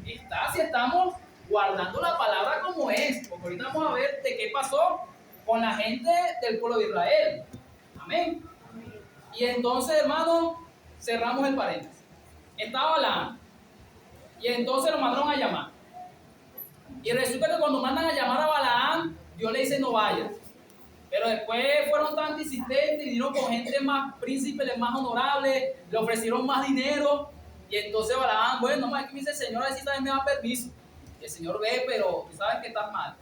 Está si estamos guardando la palabra como es. Porque ahorita vamos a ver de qué pasó con la gente del pueblo de Israel. Amén. Y entonces, hermano, cerramos el paréntesis. Estaba Balaam. Y entonces lo mandaron a llamar. Y resulta que cuando mandan a llamar a Balaam, Dios le dice no vayas. Pero después fueron tan insistentes y vino con gente más príncipes, más honorables, le ofrecieron más dinero. Y entonces Balaam, bueno, aquí me dice el Señor, así también me da permiso. Y el Señor ve, pero tú sabes que estás mal.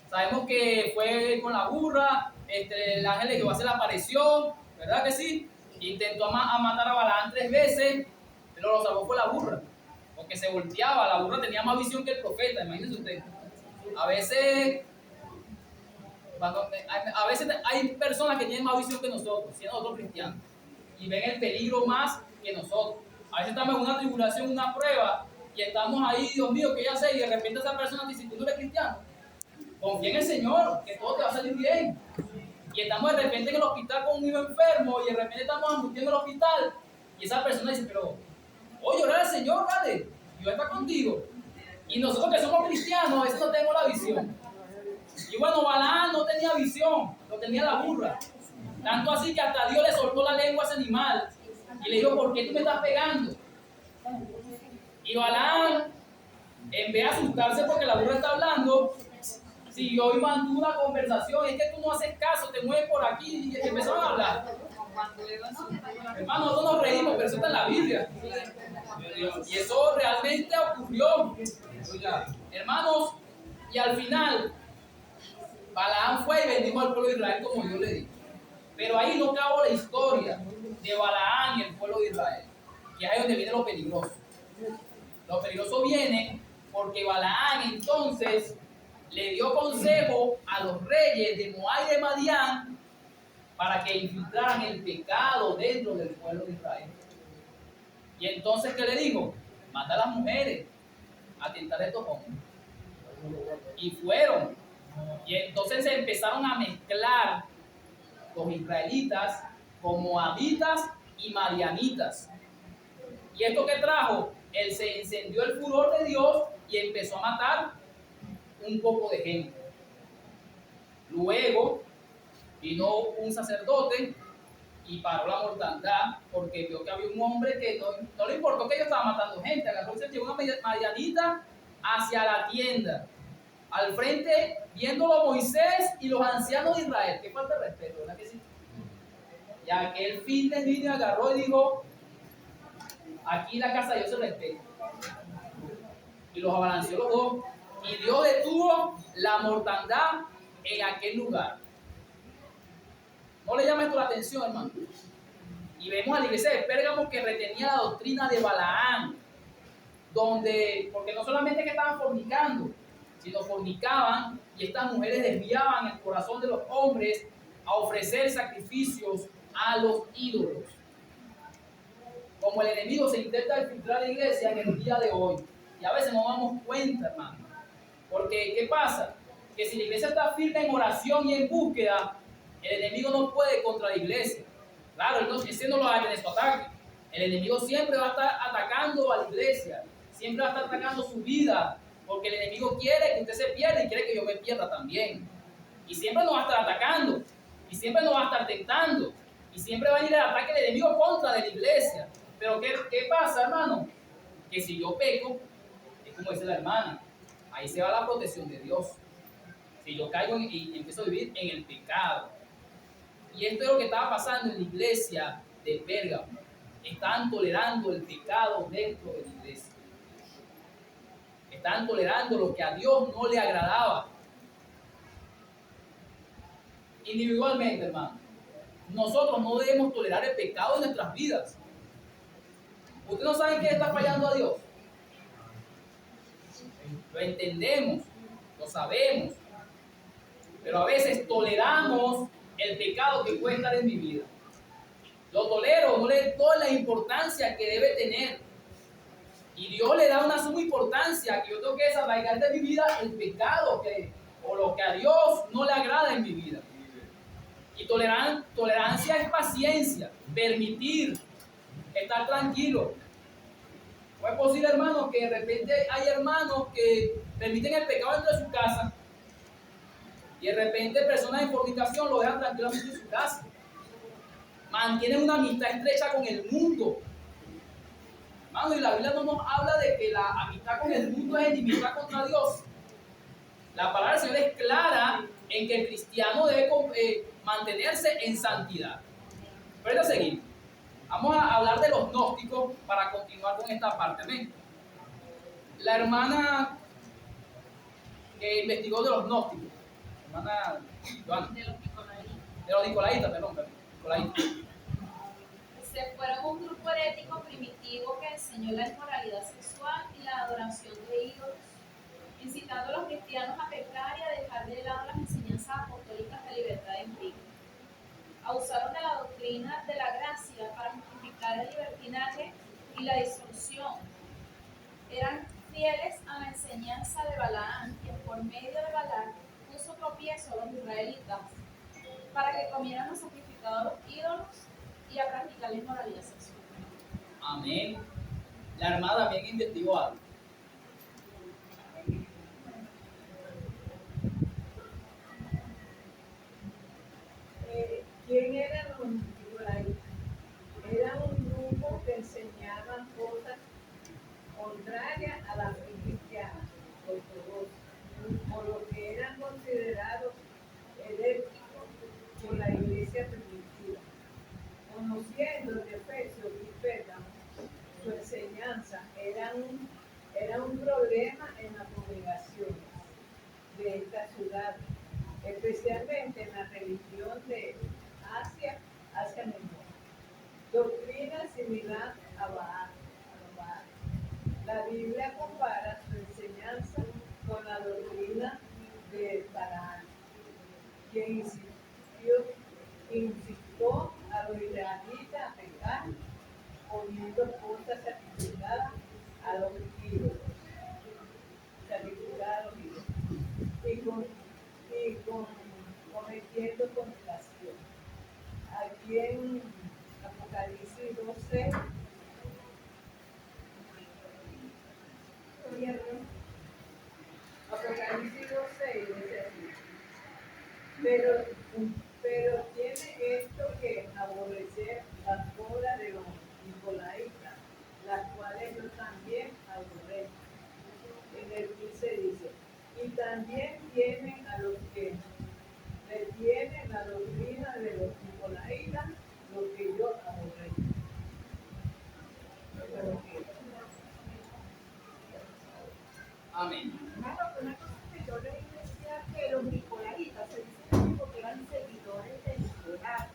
Sabemos que fue con la burra, el ángel de Jehová se le apareció, ¿verdad que sí? Intentó matar a Balaam 3 veces, pero lo salvó fue la burra. Porque se volteaba, la burra tenía más visión que el profeta, imagínense usted. A veces hay personas que tienen más visión que nosotros, siendo nosotros cristianos, y ven el peligro más que nosotros. A veces estamos en una tribulación, una prueba, y estamos ahí, Dios mío, ¿qué ya sé? Y de repente esa persona dice, tú no eres cristiano. Confía en el Señor, que todo te va a salir bien. y estamos de repente en el hospital con un hijo enfermo y de repente estamos angustiando en el hospital y esa persona dice, pero oye, orar al Señor, vale, yo está contigo. Y nosotros que somos cristianos a veces no tenemos la visión. Y bueno, Balaam no tenía visión, lo tenía la burra. Tanto así que hasta Dios le soltó la lengua a ese animal y le dijo, ¿por qué tú me estás pegando? Y Balaam, en vez de asustarse porque la burra está hablando, siguió y mantuvo una conversación. Es que tú no haces caso, te mueves por aquí y empezaron a hablar. Hermano, nosotros nos reímos, pero eso está en la Biblia. Y eso realmente ocurrió. Hermanos, y al final, Balaam fue y bendijo al pueblo de Israel como Dios le dijo. Pero ahí no acabó la historia de Balaam y el pueblo de Israel, que es ahí donde viene lo peligroso. Lo peligroso viene porque Balaam entonces le dio consejo a los reyes de Moab y de Madián para que infiltraran el pecado dentro del pueblo de Israel. Y entonces, ¿qué le dijo? Mata a las mujeres, atentar a estos hombres. Y fueron. Y entonces se empezaron a mezclar los israelitas con moabitas y madianitas. ¿Y esto qué trajo? Se encendió el furor de Dios y empezó a matar un poco de gente. Luego vino un sacerdote y paró la mortandad porque vio que había un hombre que no le importó que ellos estaban matando gente. Agarró y se llevó una madianita hacia la tienda. Al frente, viéndolo Moisés y los ancianos de Israel. Qué falta de respeto, ¿verdad que sí? Y aquel fin de niño agarró y dijo, aquí la casa de Dios se respeta. Y los abalanceó los dos. Y Dios detuvo la mortandad en aquel lugar. ¿No le llama esto la atención, hermano? Y vemos a la iglesia de Pérgamo que retenía la doctrina de Balaam, porque no solamente que estaban fornicando, sino fornicaban y estas mujeres desviaban el corazón de los hombres a ofrecer sacrificios a los ídolos. Como el enemigo se intenta infiltrar la iglesia en el día de hoy. Y a veces no damos cuenta, hermano. Porque, ¿qué pasa? Que si la iglesia está firme en oración y en búsqueda, el enemigo no puede contra la iglesia. Claro, ese no lo haga en su ataque. El enemigo siempre va a estar atacando a la iglesia. Siempre va a estar atacando su vida. Porque el enemigo quiere que usted se pierda y quiere que yo me pierda también. Y siempre nos va a estar atacando. Y siempre nos va a estar tentando. Y siempre va a ir el ataque del enemigo contra de la iglesia. Pero ¿qué pasa, hermano? Que si yo peco, es como dice la hermana, ahí se va la protección de Dios. Si yo caigo y empiezo a vivir en el pecado. Y esto es lo que estaba pasando en la iglesia de Pérgamo. Estaban tolerando el pecado dentro de la iglesia. Estaban tolerando lo que a Dios no le agradaba. Individualmente, hermano, nosotros no debemos tolerar el pecado en nuestras vidas. ¿Ustedes no saben qué está fallando a Dios? Lo entendemos, lo sabemos, pero a veces toleramos el pecado que puede estar en mi vida. Lo tolero, no le doy la importancia que debe tener. Y Dios le da una suma importancia que yo tengo que desarraigar de mi vida el pecado o lo que a Dios no le agrada en mi vida. Y tolerancia es paciencia, permitir, estar tranquilo. ¿No es posible, hermanos, que de repente hay hermanos que permiten el pecado dentro de su casa y de repente personas en fornicación lo dejan tranquilamente en su casa? Mantienen una amistad estrecha con el mundo. Hermano, y la Biblia no nos habla de que la amistad con el mundo es enemistad contra Dios. La palabra del Señor es clara en que el cristiano debe mantenerse en santidad. Pero a seguir. Vamos a hablar de los gnósticos para continuar con esta parte. Amén. La hermana que investigó de los gnósticos, hermana Joana, de los nicolaitas, perdón. Se fueron un grupo herético primitivo que enseñó la inmoralidad sexual y la adoración de ídolos, incitando a los cristianos a pecar y a dejar de lado las enseñanzas apostólicas de libertad empírica. Abusaron de la doctrina de la gracia para justificar el libertinaje y la disolución. Eran fieles a la enseñanza de Balaam, que por medio de Balaam puso tropiezo a los israelitas. para que comieran los sacrificados a los ídolos y a practicar la inmoralidad sexual. Amén. La hermana también investigó algo. ¿Quién eran los nicolaítas? Era un grupo que enseñaban cosas contrarias a la fe cristiana ortodoxa, por lo que eran considerados heréticos por la iglesia primitiva. Conociendo en Efesios y Pérgamo su enseñanza, era un problema en las congregaciones de esta ciudad, especialmente en la religión de Asia Menor. Doctrina similar a Baal. La Biblia compara su enseñanza con la doctrina de Balaam, quien incitó a los israelitas a pecar poniendo cosas sacrificadas a los ídolos. Cometiendo conspiración. Aquí en Apocalipsis 12, Apocalipsis 12 dice así, pero tiene esto que aborrecer las obras de los nicolaitas, las cuales yo también aborrezco. En el 15 dice, y también tienen a los que retienen la doctrina de los nicolaitas, lo que yo aborrezco. Amén. Hermano, una cosa que yo leí decía que los nicolaitas se dice porque eran seguidores de Nicolás.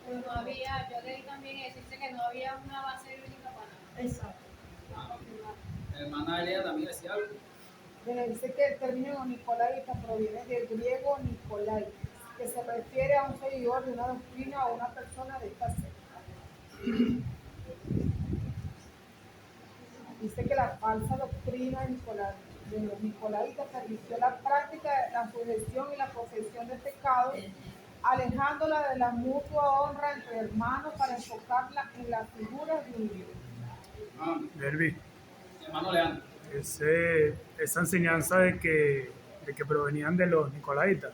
Pues no había, yo leí también eso, dice que no había una base bíblica para nada. Exacto. La hermana Elea también decía algo. Mira, dice que el término nicolaita proviene del griego Nicolai, que se refiere a un seguidor de una doctrina o una persona de esta secta. Dice que la falsa doctrina de los nicolaitas permitió la práctica de la sugestión y la posesión de pecado, alejándola de la mutua honra entre hermanos para enfocarla en las figuras de un Dios. Amén. Derby, Hermano Leandro. esa enseñanza de que provenían de los nicolaitas,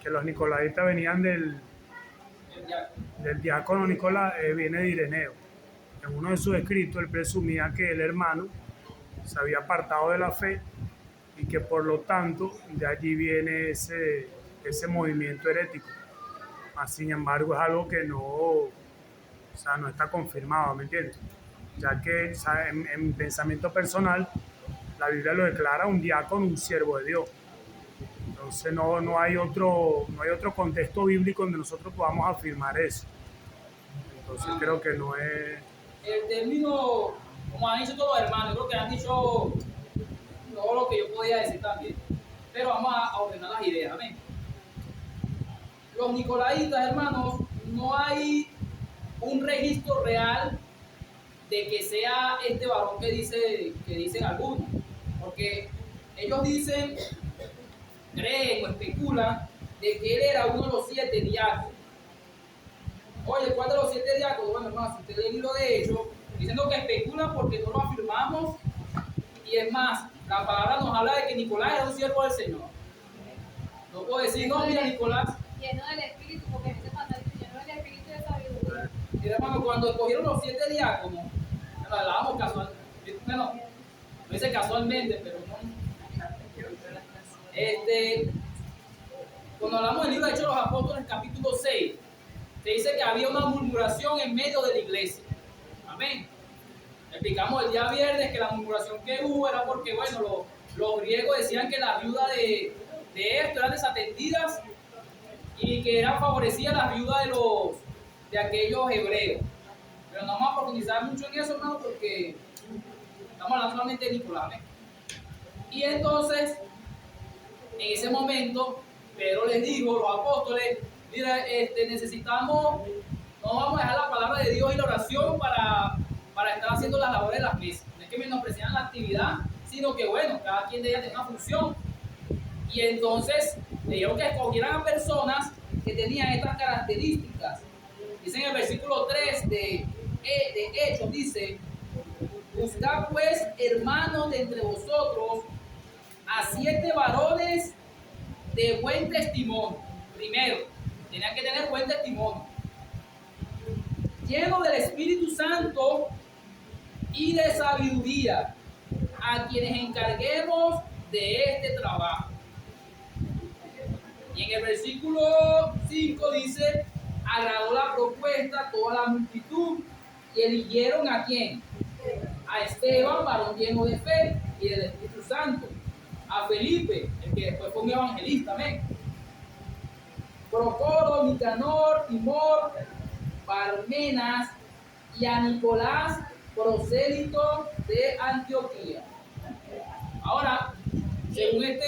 que los nicolaitas venían del diácono Nicolás, viene de Ireneo. En uno de sus escritos él presumía que el hermano se había apartado de la fe y que por lo tanto de allí viene ese movimiento herético. Sin embargo, es algo que no está confirmado, ¿me entiendes? Ya que en pensamiento personal la Biblia lo declara un diácono, un siervo de Dios. Entonces no hay otro contexto bíblico donde nosotros podamos afirmar eso. Entonces creo que no es... El término, como han dicho todos los hermanos, creo que han dicho todo lo que yo podía decir también. Pero vamos a ordenar las ideas, amén. Los nicolaitas, hermanos, no hay un registro real de que sea este varón que dicen algunos. Porque ellos dicen, creen o especulan de que él era uno de los 7 diáconos. Oye, ¿cuál de los 7 diáconos? Bueno, hermano, si usted lee el libro de Hechos, diciendo que especulan porque no lo afirmamos. Y es más, la palabra nos habla de que Nicolás era un siervo del Señor. No puedo decir, no, mira, Nicolás. Lleno del Espíritu, porque en ese pasaje lleno del Espíritu de sabiduría. Y hermano, cuando escogieron los 7 diáconos, bueno, hablábamos casualmente, bueno, no dice casualmente, pero no. Cuando hablamos del libro de Hechos de los Apóstoles, capítulo 6, se dice que había una murmuración en medio de la iglesia. Amén. Explicamos el día viernes que la murmuración que hubo era porque, bueno, los griegos decían que las viudas de esto eran desatendidas y que eran favorecidas las viudas de aquellos hebreos. Pero no vamos a profundizar mucho en eso, hermano, porque estamos hablando solamente de Nicolás. Y entonces, en ese momento, Pedro les dijo, los apóstoles, mira, necesitamos, no vamos a dejar la palabra de Dios y la oración para estar haciendo las labores de las mesas. No es que menospreciaran la actividad, sino que bueno, cada quien de ellas tiene una función. Y entonces Le dijeron que escogieran a personas que tenían estas características. Dice en el versículo 3 de Hechos, dice: buscad pues, hermanos, de entre vosotros a 7 varones de buen testimonio. Primero, tenían que tener buen testimonio, llenos del Espíritu Santo y de sabiduría, a quienes encarguemos de este trabajo. Y en el versículo 5 dice: agradó la propuesta a toda la multitud y eligieron ¿a quién? A Esteban, varón lleno de fe y del Espíritu Santo; a Felipe, el que después fue un evangelista, amén; Procoro, Nicanor, Timor, Parmenas, y a Nicolás, prosélito de Antioquía. Ahora, según este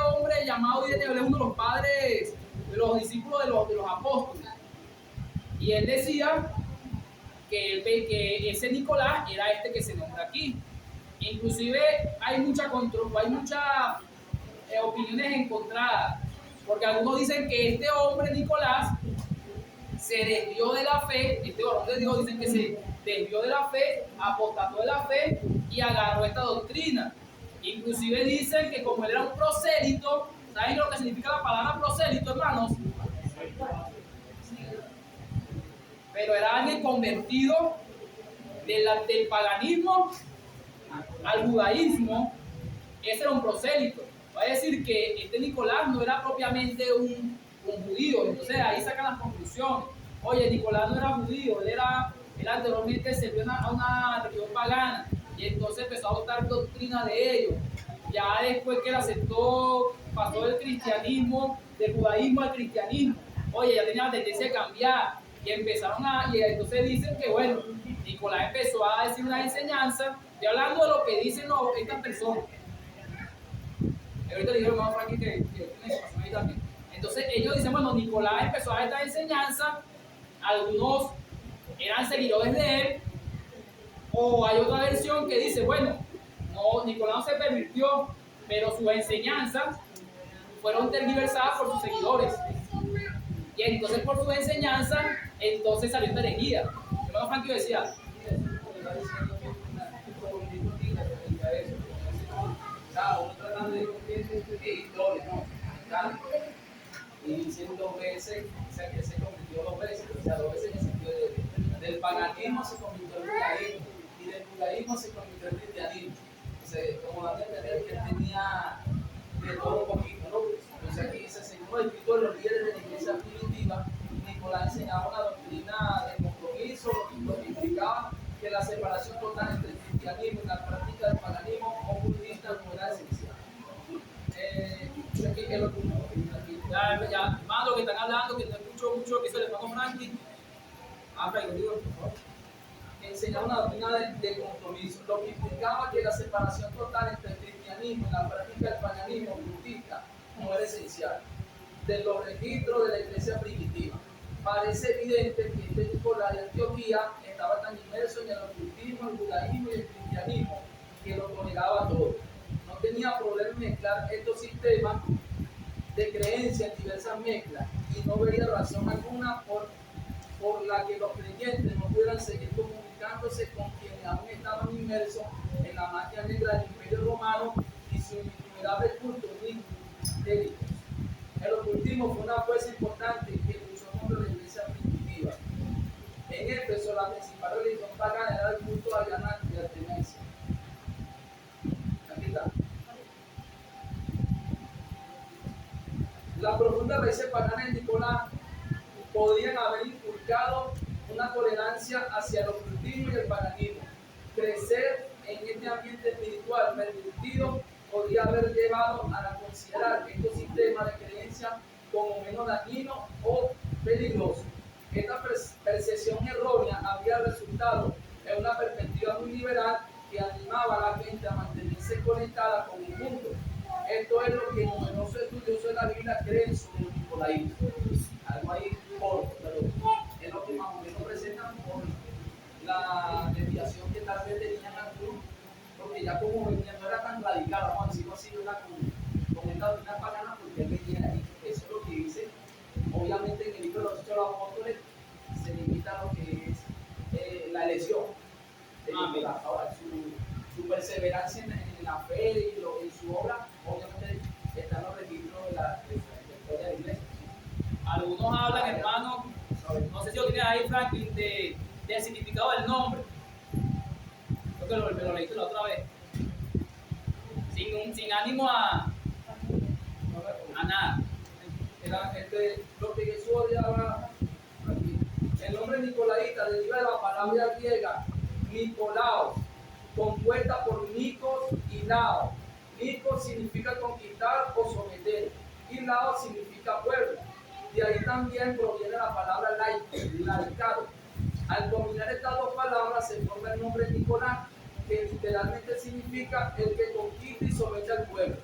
hombre llamado Ireneo, es uno de los padres de los discípulos de los apóstoles, y él decía que ese Nicolás era este que se nombra aquí. Inclusive hay muchas opiniones encontradas, porque algunos dicen que este hombre Nicolás se desvió de la fe, este varón de Dios, dicen que se desvió de la fe, apostató de la fe y agarró esta doctrina. Inclusive dicen que como él era un prosélito, ¿saben lo que significa la palabra prosélito, hermanos? Pero era alguien convertido del paganismo al judaísmo. Ese era un prosélito. Va a decir que este Nicolás no era propiamente un judío. Entonces ahí sacan las conclusiones. Oye, Nicolás no era judío, él anteriormente sirvió a una religión pagana y entonces empezó a adoptar doctrina de ellos. Ya después que él aceptó, pasó del cristianismo, del judaísmo al cristianismo. Oye, ya tenía la tendencia de cambiar y y entonces dicen que bueno, Nicolás empezó a decir una enseñanza. Estoy hablando de lo que dicen estas personas. Ahorita le dijeron a Frankie que tiene información ahí también. Entonces ellos dicen, bueno, Nicolás empezó a dar esta enseñanza, algunos eran seguidores de él, o hay otra versión que dice, bueno, no, Nicolás no se pervirtió, pero sus enseñanzas fueron tergiversadas por sus seguidores. Y entonces por sus enseñanzas, entonces salió esta herejía. El hermano Frankie decía, uno tratando de historia, ¿no? Y dicen 2 veces, o sea, que se convirtió 2 veces, o sea, 2 veces en el sentido del paganismo se convirtió en judaísmo, y del judaísmo se convirtió en cristianismo. Entonces, como da a entender que él tenía de todo un poquito, ¿no? Entonces aquí dice, según el escrito de los líderes de la iglesia primitiva, Nicolás enseñaba una doctrina de compromiso, lo que implicaba que la separación total entre el cristianismo y la práctica del paganismo ocultista no era esencial. Aquí es lo que ya, más lo que están hablando, que no escucho mucho lo que dice el hermano Franklin. Por favor. Enseñaba una doctrina de compromiso, lo que implicaba que la separación total entre el cristianismo y la práctica del paganismo ocultista no era esencial. De los registros de la iglesia primitiva, parece evidente que este Nicolás de Antioquía estaba tan inmerso en el ocultismo, el judaísmo y el cristianismo que lo toleraba todo. No tenía problema en mezclar estos sistemas de creencias en diversas mezclas y no veía razón alguna por la que los creyentes no pudieran seguir comunicándose con quienes aún estaban inmersos en la magia negra del Imperio Romano y su innumerables cultos religiosos. El ocultismo fue una fuerza importante que luchó contra la iglesia primitiva. En Éfeso, la principal religión pagana era el culto a Diana y Artemisia. Aquí está. Las profundas raíces paganas de Nicolás podrían haber inculcado una tolerancia hacia el ocultismo y el paganismo. Crecer en este ambiente espiritual pervertido podría haber llevado a considerar estos sistemas de creencia como menos dañinos o peligrosos. Esta percepción errónea había resultado en una perspectiva muy liberal que animaba a la gente a mantenerse conectada con el mundo. Esto es lo que numerosos estudiosos de la Biblia creen sobre los nicolaítas. Algo ahí corto, pero es lo que más o menos presentan por la desviación que tal vez tenían algunos, porque ya como venía no era tan radical, vamos a decirlo así, era con esta doctrina pagana, porque él venía ahí. perseverancia en la fe y en su obra, obviamente están los registros de la historia de la iglesia. Algunos hablan, hermano, no sé si lo tienes ahí, Franklin, del significado del nombre. Creo que me lo leíste la otra vez. Sin ánimo a nada. Lo que Jesús odiaba aquí. El nombre Nicolaita deriva de la palabra griega Nicolaos, compuesta por Nikos y Lao. Nikos significa conquistar o someter, y Lao significa pueblo. De ahí también proviene la palabra laicado. Al combinar estas dos palabras se forma el nombre Nicolás, que literalmente significa el que conquista y somete al pueblo.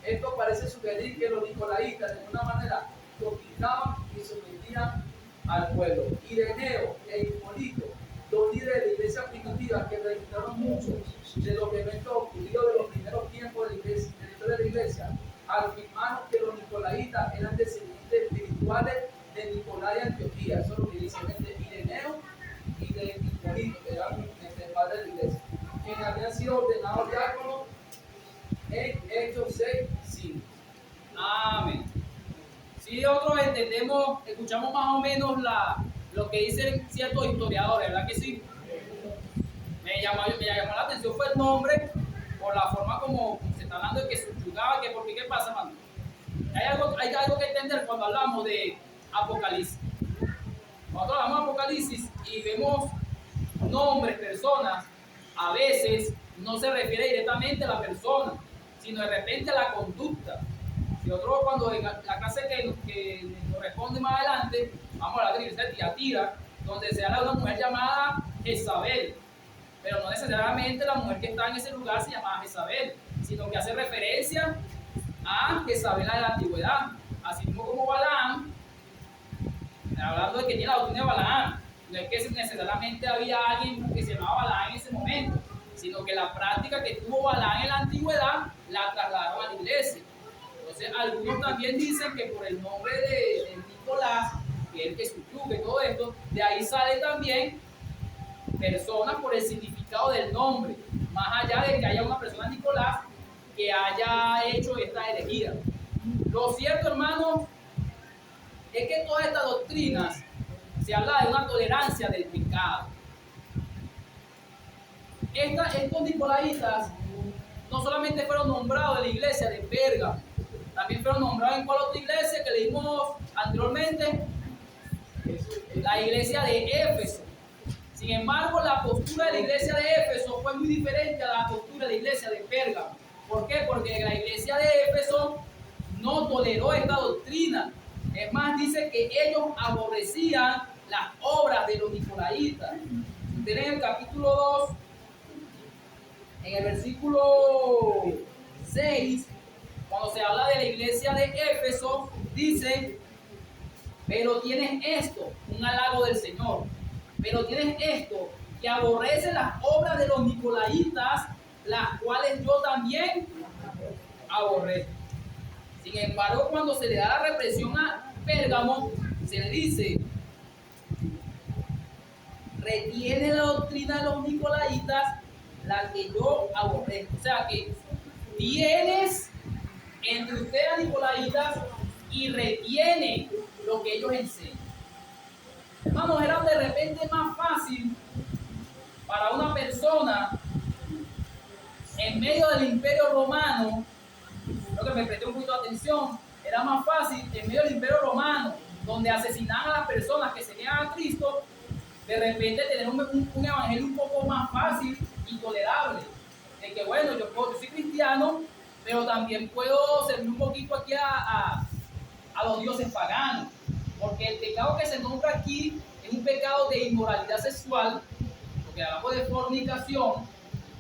Esto parece sugerir que los nicolaitas de alguna manera conquistaban y sometían al pueblo. Ireneo e Hipólito, dos líderes de la iglesia primitiva que registraron mucho de los eventos ocurridos de los primeros tiempos de la historia de la iglesia, afirmaron que los nicolaitas eran descendientes espirituales de Nicolás de Antioquía. Eso es lo que dicen de Ireneo y de Hipólito, que eran padres de la iglesia, quienes habían sido ordenados diáconos en Hechos 6:5. Amén. Si nosotros entendemos, escuchamos más o menos lo que dicen ciertos historiadores, ¿verdad que sí? Me llamó la atención fue el nombre, por la forma como se está hablando de que subyugaba, que porque ¿qué pasa, hermano? Hay algo que entender cuando hablamos de Apocalipsis. Nosotros hablamos de Apocalipsis y vemos nombres, personas, a veces no se refiere directamente a la persona, sino de repente a la conducta. Y otro, cuando en la clase que nos corresponde más adelante, vamos a hablar de la iglesia de Tiatira, donde se habla de una mujer llamada Jezabel, pero no necesariamente la mujer que está en ese lugar se llamaba Jezabel, sino que hace referencia a Jezabel de la antigüedad, así mismo como Balaam, hablando de que tiene la doctrina de Balaam. No es que necesariamente había alguien que se llamaba Balaam en ese momento, sino que la práctica que tuvo Balaam en la antigüedad la trasladaron a la iglesia. Entonces, algunos también dicen que por el nombre de Nicolás, que es el que subyuga y todo esto, de ahí sale también personas por el significado del nombre, más allá de que haya una persona Nicolás que haya hecho esta herejía. Lo cierto, hermanos, es que todas estas doctrinas se habla de una tolerancia del pecado. Estos nicolaitas no solamente fueron nombrados en la iglesia de Pérgamo, también fueron nombrados en cuál otra iglesia que leímos anteriormente, la iglesia de Éfeso. Sin embargo, la postura de la iglesia de Éfeso fue muy diferente a la postura de la iglesia de Pérgamo. ¿Por qué? Porque la iglesia de Éfeso no toleró esta doctrina. Es más, dice que ellos aborrecían las obras de los nicolaitas. Ustedes en el capítulo 2, en el versículo 6, cuando se habla de la iglesia de Éfeso, dice: pero tienes esto, un halago del Señor, pero tienes esto, que aborrecen las obras de los nicolaitas, las cuales yo también aborrezco. Sin embargo, cuando se le da la represión a Pérgamo, se le dice: retiene la doctrina de los nicolaitas, la que yo aborrezco. O sea que tienes entre ustedes a nicolaitas y retiene lo que ellos enseñan. Hermanos, era de repente más fácil para una persona en medio del imperio romano, creo que me presté un poquito de atención, era más fácil en medio del imperio romano, donde asesinaban a las personas que seguían a Cristo, de repente tener un evangelio un poco más fácil y tolerable. De que bueno, yo soy cristiano, pero también puedo servir un poquito aquí a los dioses paganos. Porque el pecado que se nombra aquí es un pecado de inmoralidad sexual, porque hablamos de fornicación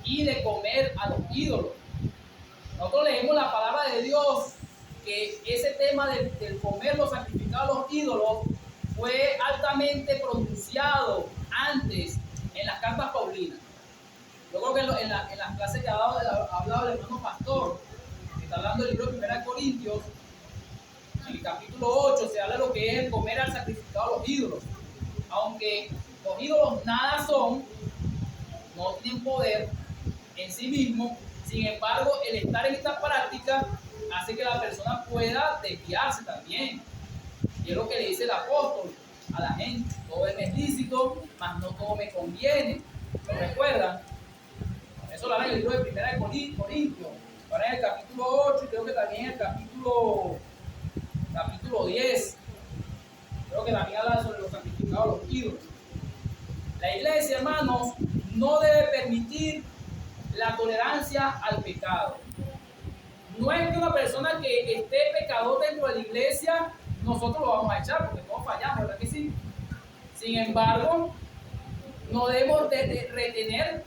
y de comer a los ídolos. Nosotros leemos la palabra de Dios que ese tema del comer los sacrificados a los ídolos fue altamente pronunciado antes en las cartas paulinas. Yo creo que en las clases que ha hablado el hermano pastor, que está hablando del libro de 1 Corintios, en el capítulo 8 se habla de lo que es el comer al sacrificado a los ídolos. Aunque los ídolos nada son, no tienen poder, en sí mismo. Sin embargo, el estar en esta práctica hace que la persona pueda desviarse también. Y es lo que le dice el apóstol a la gente: todo es lícito, mas no todo me conviene. ¿Lo recuerdan? Eso lo habla en el libro de 1 de Corintios, ahora en el capítulo 8 y creo que también en el capítulo 10. Creo que también habla sobre los sacrificados, los ídolos. La iglesia, hermanos, no debe permitir la tolerancia al pecado. No es que una persona que esté pecador dentro de la iglesia, nosotros lo vamos a echar, porque todos fallamos, ¿verdad que sí? Sin embargo, no debemos de retener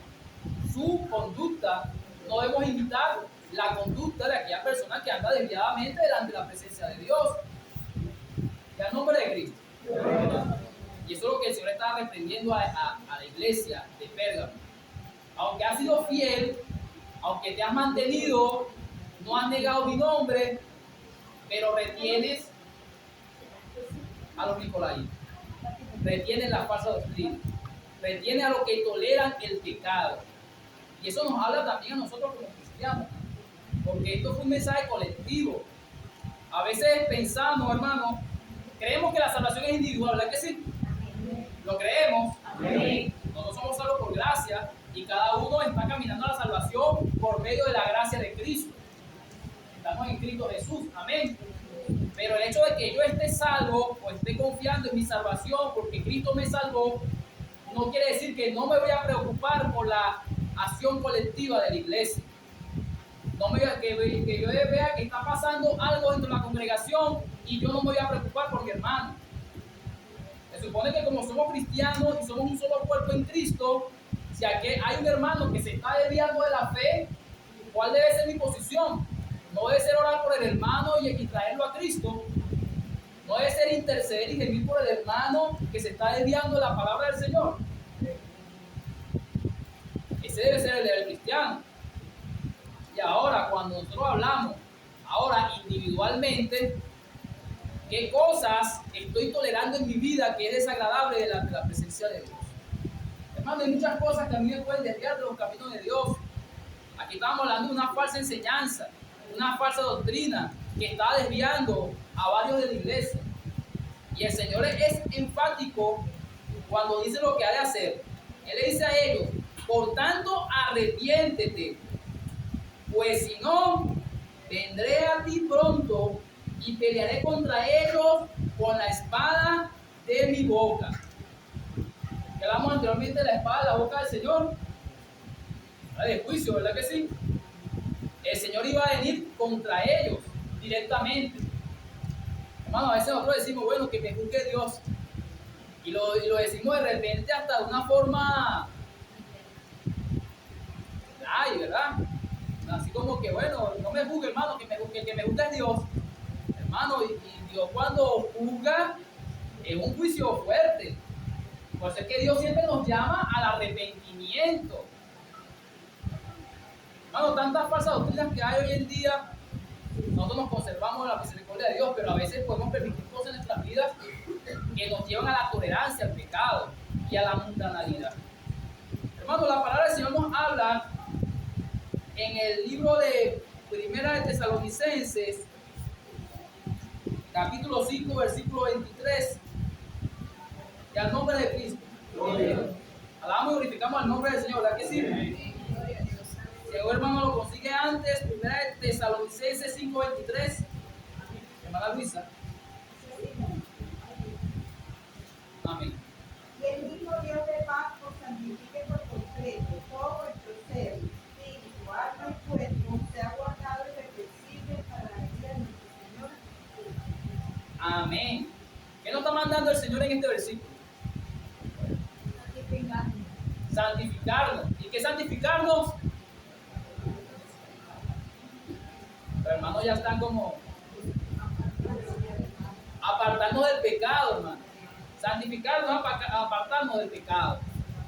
su conducta, no debemos imitar la conducta de aquella persona que anda desviadamente delante de la presencia de Dios. En el nombre de Cristo. Y eso es lo que el Señor está reprendiendo a la iglesia de Pérgamo. Aunque has sido fiel, aunque te has mantenido, no has negado mi nombre, pero retienes a los nicolaitas, retienes la falsa doctrina, retienes a los que toleran el pecado. Y eso nos habla también a nosotros como cristianos, porque esto fue un mensaje colectivo. A veces pensamos, hermanos, creemos que la salvación es individual, ¿verdad que sí? ¿Lo creemos? Amén. Nosotros somos salvos por gracia y cada uno está caminando a la salvación por medio de la gracia de Cristo. Estamos en Cristo Jesús, amén. Pero el hecho de que yo esté salvo o esté confiando en mi salvación porque Cristo me salvó, no quiere decir que no me voy a preocupar por la acción colectiva de la iglesia. No me que yo vea que está pasando algo dentro de la congregación y yo no me voy a preocupar por mi hermano. Se supone que como somos cristianos y somos un solo cuerpo en Cristo, si aquí hay un hermano que se está desviando de la fe, ¿cuál debe ser mi posición? No debe ser orar por el hermano y traerlo a Cristo. No debe ser interceder y gemir por el hermano que se está desviando de la palabra del Señor. Ese debe ser el deber cristiano. Y ahora, cuando nosotros hablamos, ahora individualmente, ¿qué cosas estoy tolerando en mi vida que es desagradable delante de la presencia de Dios? Hermano, hay muchas cosas que a mí me pueden desviar de los caminos de Dios. Aquí estamos hablando de una falsa enseñanza, una falsa doctrina que está desviando a varios de la iglesia. Y el Señor es enfático cuando dice lo que ha de hacer. Él le dice a ellos: por tanto, arrepiéntete, pues si no, vendré a ti pronto y pelearé contra ellos con la espada de mi boca. Que hablamos anteriormente de la espada de la boca del Señor, la de juicio, ¿verdad que sí? El Señor iba a venir contra ellos directamente. Hermano, a veces nosotros decimos, bueno, que me juzgue Dios, y lo decimos de repente hasta de una forma, ay, ¿verdad? Así como que, bueno, no me juzgue, hermano, que me juzgue es Dios. Hermano, y Dios cuando juzga es un juicio fuerte. Por eso es que Dios siempre nos llama al arrepentimiento. Hermano, tantas falsas doctrinas que hay hoy en día, nosotros nos conservamos la misericordia de Dios, pero a veces podemos permitir cosas en nuestras vidas que nos llevan a la tolerancia al pecado y a la mundanalidad. Hermano, la palabra del Señor nos habla en el libro de Primera de Tesalonicenses, capítulo 5, versículo 23, y al nombre de Cristo. Alabamos y glorificamos al nombre del Señor, ¿verdad que sí? Si algún hermano lo consigue antes, Primera de Tesalonicenses 5, 23, hermana Luisa. Amén. Y el mismo Dios de paz os santifique por completo todo vuestro ser, espíritu, alma y cuerpo, sea guardado irreprensible para la vida de nuestro Señor. Amén. ¿Qué nos está mandando el Señor en este versículo? Santificarnos. ¿Y qué santificarnos? Los hermanos ya están como apartarnos del pecado, hermano. Santificarnos, apartarnos del pecado.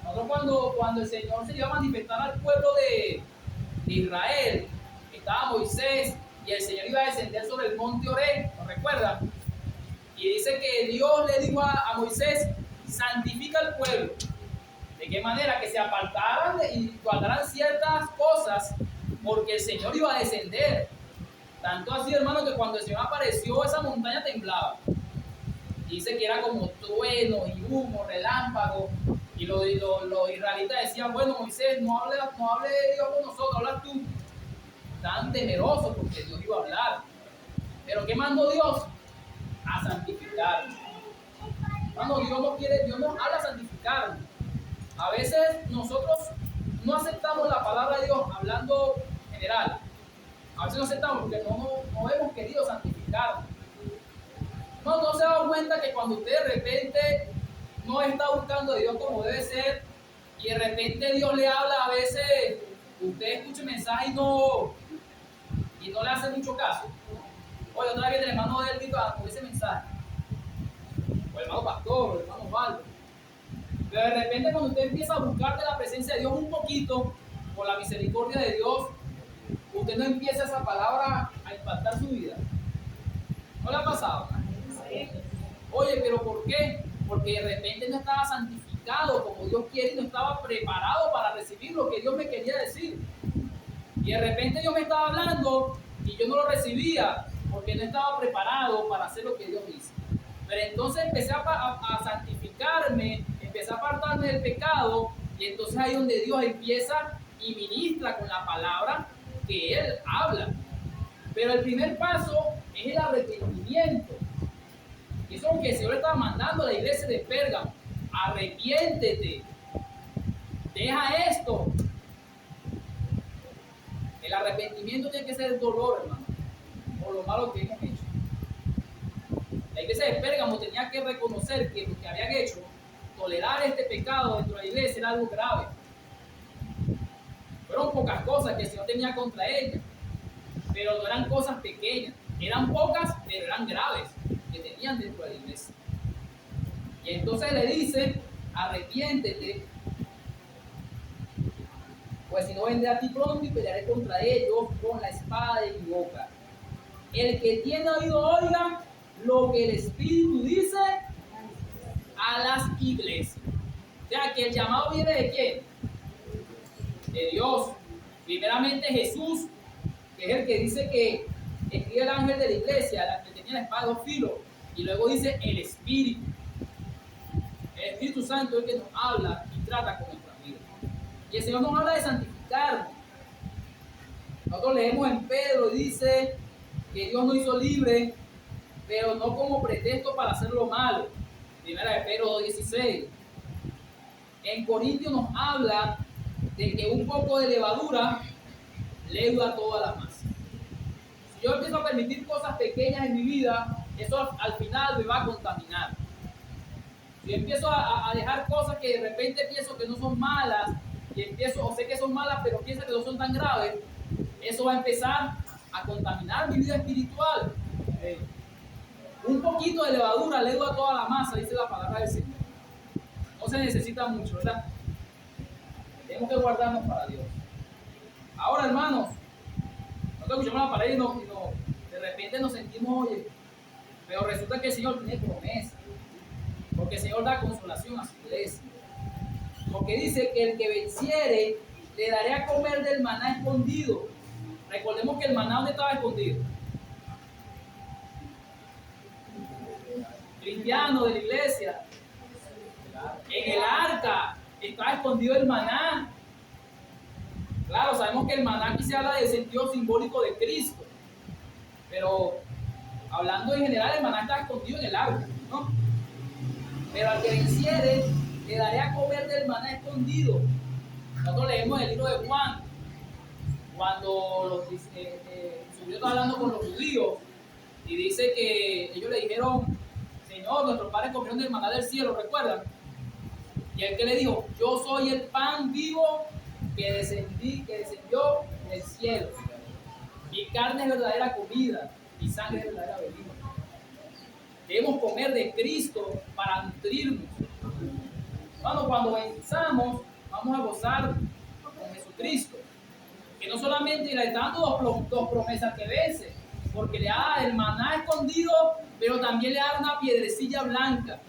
Nosotros cuando el Señor se iba a manifestar al pueblo de Israel, estaba Moisés y el Señor iba a descender sobre el monte Oreb, ¿lo recuerdan? Y dice que Dios le dijo a Moisés: santifica al pueblo. ¿De qué manera? Que se apartaran y guardaran ciertas cosas porque el Señor iba a descender. Tanto así, hermano, que cuando el Señor apareció, esa montaña temblaba. Dice que era como trueno y humo, relámpago. Y los israelitas decían, bueno, Moisés, no hable Dios con nosotros, habla tú. Estaban temerosos porque Dios iba a hablar. Pero ¿qué mandó Dios? A santificarnos. Cuando Dios nos habla a santificarnos. A veces nosotros no aceptamos la palabra de Dios hablando general. A veces no aceptamos porque no hemos querido santificarnos. No se ha dado cuenta que cuando usted de repente no está buscando a Dios como debe ser y de repente Dios le habla, a veces usted escucha el mensaje y no le hace mucho caso. Oye, otra vez el hermano de él con ese mensaje. O el hermano pastor, o el hermano Valdo. Pero de repente cuando usted empieza a buscar de la presencia de Dios un poquito, por la misericordia de Dios, usted no empieza esa palabra a impactar su vida. ¿No le ha pasado? Oye, pero ¿por qué? Porque de repente no estaba santificado como Dios quiere y no estaba preparado para recibir lo que Dios me quería decir. Y de repente Dios me estaba hablando y yo no lo recibía porque no estaba preparado para hacer lo que Dios dice. Pero entonces empecé a santificarme, empecé a apartarme del pecado y entonces ahí es donde Dios empieza y ministra con la palabra que Él habla. Pero el primer paso es el arrepentimiento. Y eso es lo que el Señor estaba mandando a la iglesia de Pérgamo. Arrepiéntete. Deja esto. El arrepentimiento tiene que ser el dolor, hermano, por lo malo que hemos hecho. La iglesia de Pérgamo tenía que reconocer que lo que habían hecho, tolerar este pecado dentro de la iglesia, era algo grave. Fueron pocas cosas que el Señor tenía contra ella, pero no eran cosas pequeñas. Eran pocas, pero eran graves, que tenían dentro de la iglesia. Y entonces le dice, arrepiéntete, pues si no vendré a ti pronto y pelearé contra ellos con la espada de mi boca. El que tiene oído oiga lo que el Espíritu dice a las iglesias. O sea, que el llamado viene ¿de quién? De Dios. Primeramente Jesús, que es el que dice que escribe el ángel de la iglesia, la que tenía la espada de dos filos, y luego dice el Espíritu. El Espíritu Santo es el que nos habla y trata con nuestra vida. Y el Señor nos habla de santificarnos. Nosotros leemos en Pedro y dice que Dios nos hizo libres, pero no como pretexto para hacer lo malo. Primera de Pedro 2:16. En Corintios nos habla de que un poco de levadura leuda toda la masa. Si yo empiezo a permitir cosas pequeñas en mi vida, eso al final me va a contaminar. Si yo empiezo a dejar cosas que de repente pienso que no son malas, y empiezo, o sé que son malas, pero pienso que no son tan graves, eso va a empezar a contaminar mi vida espiritual. Un poquito de levadura leuda toda la masa, dice la palabra del Señor. No se necesita mucho, ¿verdad? Tenemos que guardarnos para Dios. Ahora, hermanos, nosotros escuchamos la palabra y de repente nos sentimos, oye, pero resulta que el Señor tiene promesa, porque el Señor da consolación a su iglesia. Porque dice que el que venciere le daré a comer del maná escondido. Recordemos que el maná, ¿dónde estaba escondido? Cristiano de la iglesia. En el arca estaba escondido el maná. Claro, sabemos que el maná aquí se habla del sentido simbólico de Cristo. Pero hablando en general, el maná está escondido en el arca, ¿no? Pero al que venciere le daré a comer del maná escondido. Nosotros leemos el libro de Juan, cuando Jesús está hablando con los judíos y dice que ellos le dijeron, Señor, nuestros padres comieron del maná del cielo, ¿recuerdan? Y él que le dijo, yo soy el pan vivo que descendió del cielo. Mi carne es verdadera comida, mi sangre es verdadera bebida. Debemos comer de Cristo para nutrirnos. Cuando venzamos, vamos a gozar con Jesucristo. Que no solamente le está dando dos promesas que vence, porque le da el maná escondido, pero también le da una piedrecilla blanca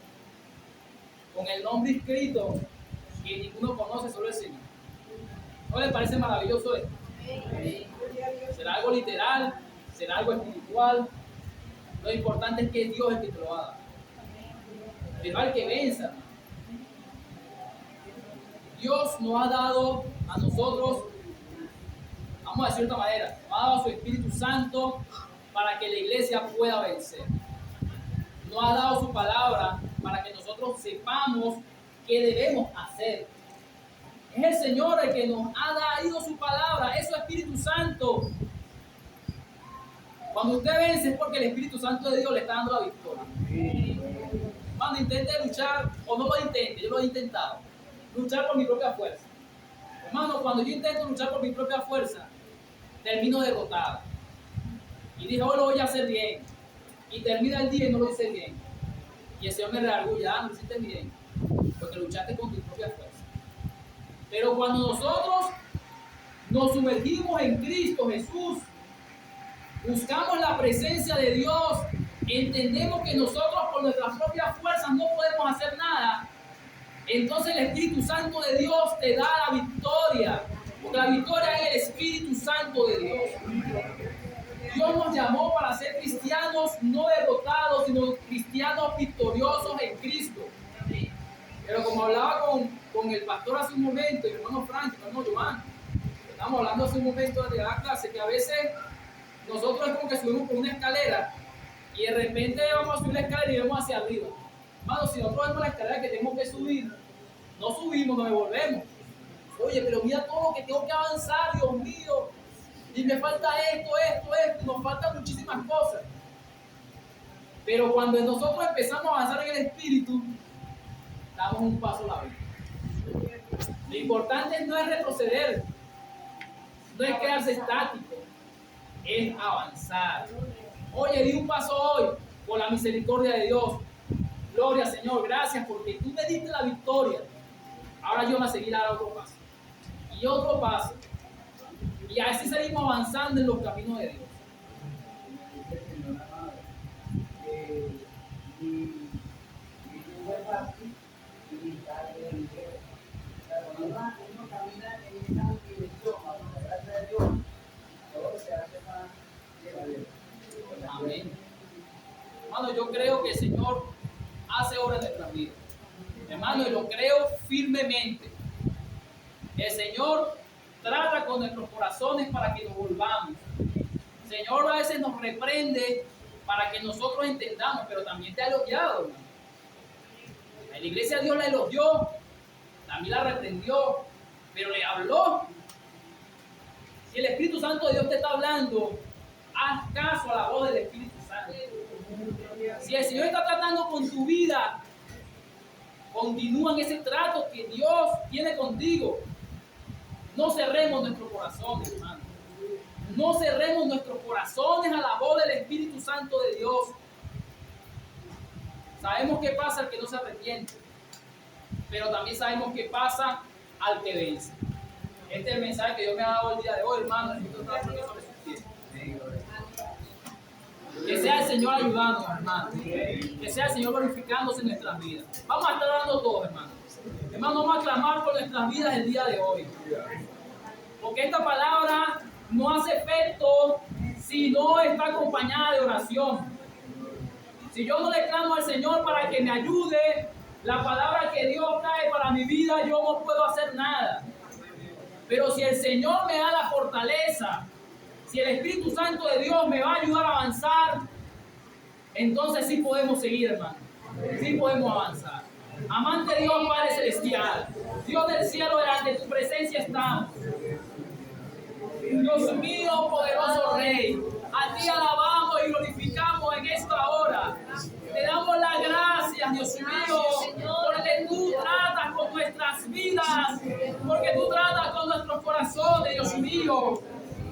con el nombre escrito, que que ninguno conoce, solo el Señor. ¿No les parece maravilloso esto? ¿Será algo literal? ¿Será algo espiritual? Lo importante es que Dios es el que te lo va a dar. Pero al que venza. Dios nos ha dado a nosotros, vamos a decir de otra manera, nos ha dado a su Espíritu Santo para que la iglesia pueda vencer. Nos ha dado su palabra para que nosotros sepamos qué debemos hacer. Es el Señor el que nos ha dado su palabra, es su Espíritu Santo. Cuando usted vence es porque el Espíritu Santo de Dios le está dando la victoria. Cuando intente luchar, o no lo intente, yo lo he intentado, luchar por mi propia fuerza. Hermano, cuando yo intento luchar por mi propia fuerza, termino derrotado. Y dije, hoy lo voy a hacer bien. Y termina el día y no lo hice bien. Y el Señor me redarguye, no lo hiciste bien, porque luchaste con tu propia fuerza. Pero cuando nosotros nos sumergimos en Cristo Jesús, buscamos la presencia de Dios, entendemos que nosotros por nuestras propias fuerzas no podemos hacer nada, entonces el Espíritu Santo de Dios te da la victoria, porque la victoria es el Espíritu Santo de Dios. Dios nos llamó para ser cristianos no derrotados, sino cristianos victoriosos en Cristo. Pero como hablaba con el pastor hace un momento, y el hermano Frank, el hermano Joan, estamos hablando hace un momento de la clase, que a veces nosotros es como que subimos por una escalera y de repente vamos a subir la escalera y vemos hacia arriba. Hermano, si nosotros vemos la escalera que tenemos que subir, no subimos, nos devolvemos. Oye, pero mira todo lo que tengo que avanzar, Dios mío. Y me falta esto, y nos faltan muchísimas cosas. Pero cuando nosotros empezamos a avanzar en el Espíritu, damos un paso a la vez. Lo importante no es retroceder, no es quedarse estático, es avanzar. Oye, di un paso hoy por la misericordia de Dios. Gloria, Señor, gracias porque tú me diste la victoria. Ahora yo me seguiré a dar otro paso. Y otro paso. Y así seguimos avanzando en los caminos de Dios. Amén. Hermano, yo creo que el Señor hace obras en nuestras vidas. Hermano, y lo creo firmemente. El Señor trata con nuestros corazones para que nos volvamos. El Señor a veces nos reprende para que nosotros entendamos, pero también te ha elogiado, hermano. En la iglesia Dios la elogió, también la reprendió, pero le habló. Si el Espíritu Santo de Dios te está hablando, haz caso a la voz del Espíritu Santo. Si el Señor está tratando con tu vida, continúa en ese trato que Dios tiene contigo. No cerremos nuestros corazones, hermano. No cerremos nuestros corazones a la voz del Espíritu Santo de Dios. Sabemos qué pasa al que no se arrepiente, pero también sabemos qué pasa al que vence. Este es el mensaje que Dios me ha dado el día de hoy, hermano. Que sea el Señor ayudándonos, hermano. Que sea el Señor glorificándose en nuestras vidas. Vamos a estar orando todos, hermano. Hermano, vamos a clamar por nuestras vidas el día de hoy. Porque esta palabra no hace efecto si no está acompañada de oración. Si yo no le clamo al Señor para que me ayude, la palabra que Dios trae para mi vida, yo no puedo hacer nada. Pero si el Señor me da la fortaleza, si el Espíritu Santo de Dios me va a ayudar a avanzar, entonces sí podemos seguir, hermano. Sí podemos avanzar. Amante Dios, Padre Celestial, Dios del cielo, delante de tu presencia estamos. Dios mío, poderoso Rey, a ti alabamos y glorificamos en esta hora. Te damos las gracias, Dios mío, porque tú tratas con nuestras vidas, porque tú tratas con nuestros corazones, Dios mío.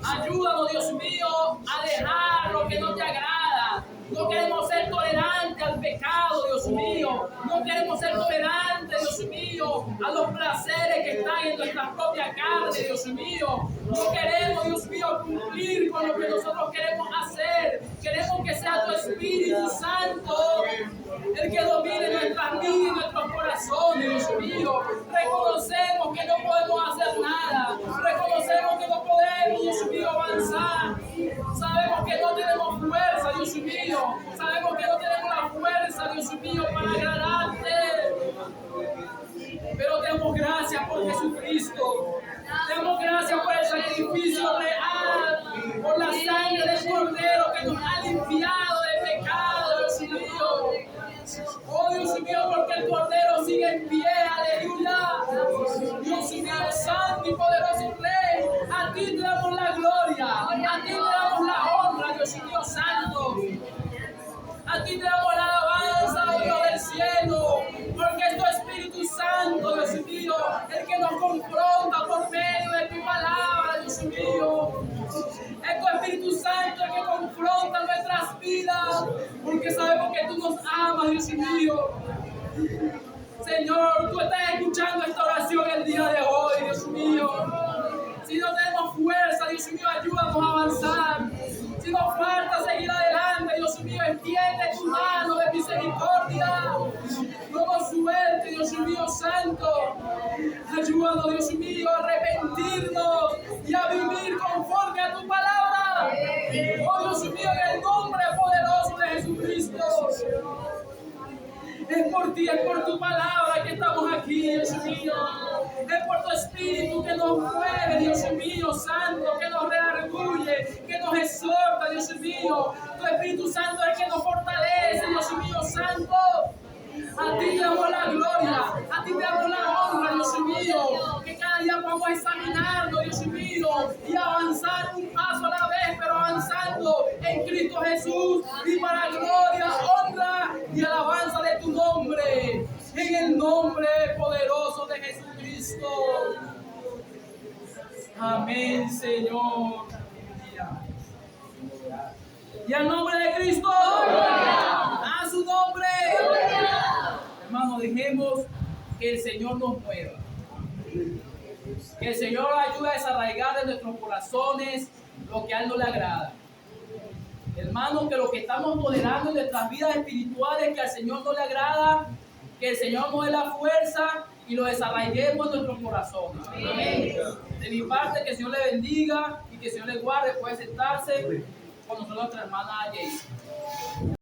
Ayúdanos, Dios mío, a dejar lo que no te agrada. No queremos ser tolerantes al pecado, Dios mío. No queremos ser tolerantes, Dios mío, a los placeres que están en nuestra propia carne, Dios mío. No queremos, Dios mío, cumplir con lo que nosotros queremos hacer. Queremos que sea tu Espíritu Santo el que domine nuestras vidas y nuestros corazones, Dios mío. Reconocer damos gracias por Jesucristo. Te damos gracias por el sacrificio real, por la sangre del Cordero que nos ha limpiado de pecado, Dios mío. Oh Dios mío, porque el Cordero sigue en pie, aleluya. Dios mío, santo y poderoso Rey, a ti te damos la gloria, a ti te damos la honra, Dios mío santo. A ti te damos la alabanza, oh Dios del cielo, porque es tu Espíritu Santo, Dios mío, el que nos confronta por medio de tu palabra, Dios mío. Es tu Espíritu Santo el que confronta nuestras vidas, porque sabemos que tú nos amas, Dios mío. Señor, tú estás escuchando esta oración el día de hoy, Dios mío. Si no tenemos fuerza, Dios mío, ayúdanos a avanzar. Si nos falta seguir adelante, Dios mío, extiende tu mano de misericordia. No nos suelte, Dios mío santo. Ayúdanos, Dios mío, a arrepentirnos y a vivir conforme a tu palabra. Oh Dios mío, en el nombre poderoso de Jesucristo. Es por ti, es por tu palabra que estamos aquí, Dios mío. Es por tu Espíritu que nos mueve, Dios mío, Santo, que nos redarguye, que nos exhorta, Dios mío. Tu Espíritu Santo es el que nos fortalece, Dios mío, Santo. A ti te damos la gloria, a ti te damos la honra, Dios mío. Que cada día vamos a examinarnos, Dios mío, y avanzar un paso a la vez, pero avanzando en Cristo Jesús y para gloria, honra y alabanza de tu nombre. En el nombre poderoso de Jesucristo. Amén, Señor. Y al nombre de Cristo. A su nombre. Hermano, dejemos que el Señor nos mueva. Que el Señor ayude a desarraigar de nuestros corazones lo que a Él no le agrada. Hermano, que lo que estamos tolerando en nuestras vidas espirituales que al Señor no le agrada, que el Señor nos dé la fuerza y lo desarraiguemos en nuestros corazones. Amén. De mi parte, que el Señor le bendiga y que el Señor le guarde. Puede sentarse con nosotros, nuestra hermana Jay.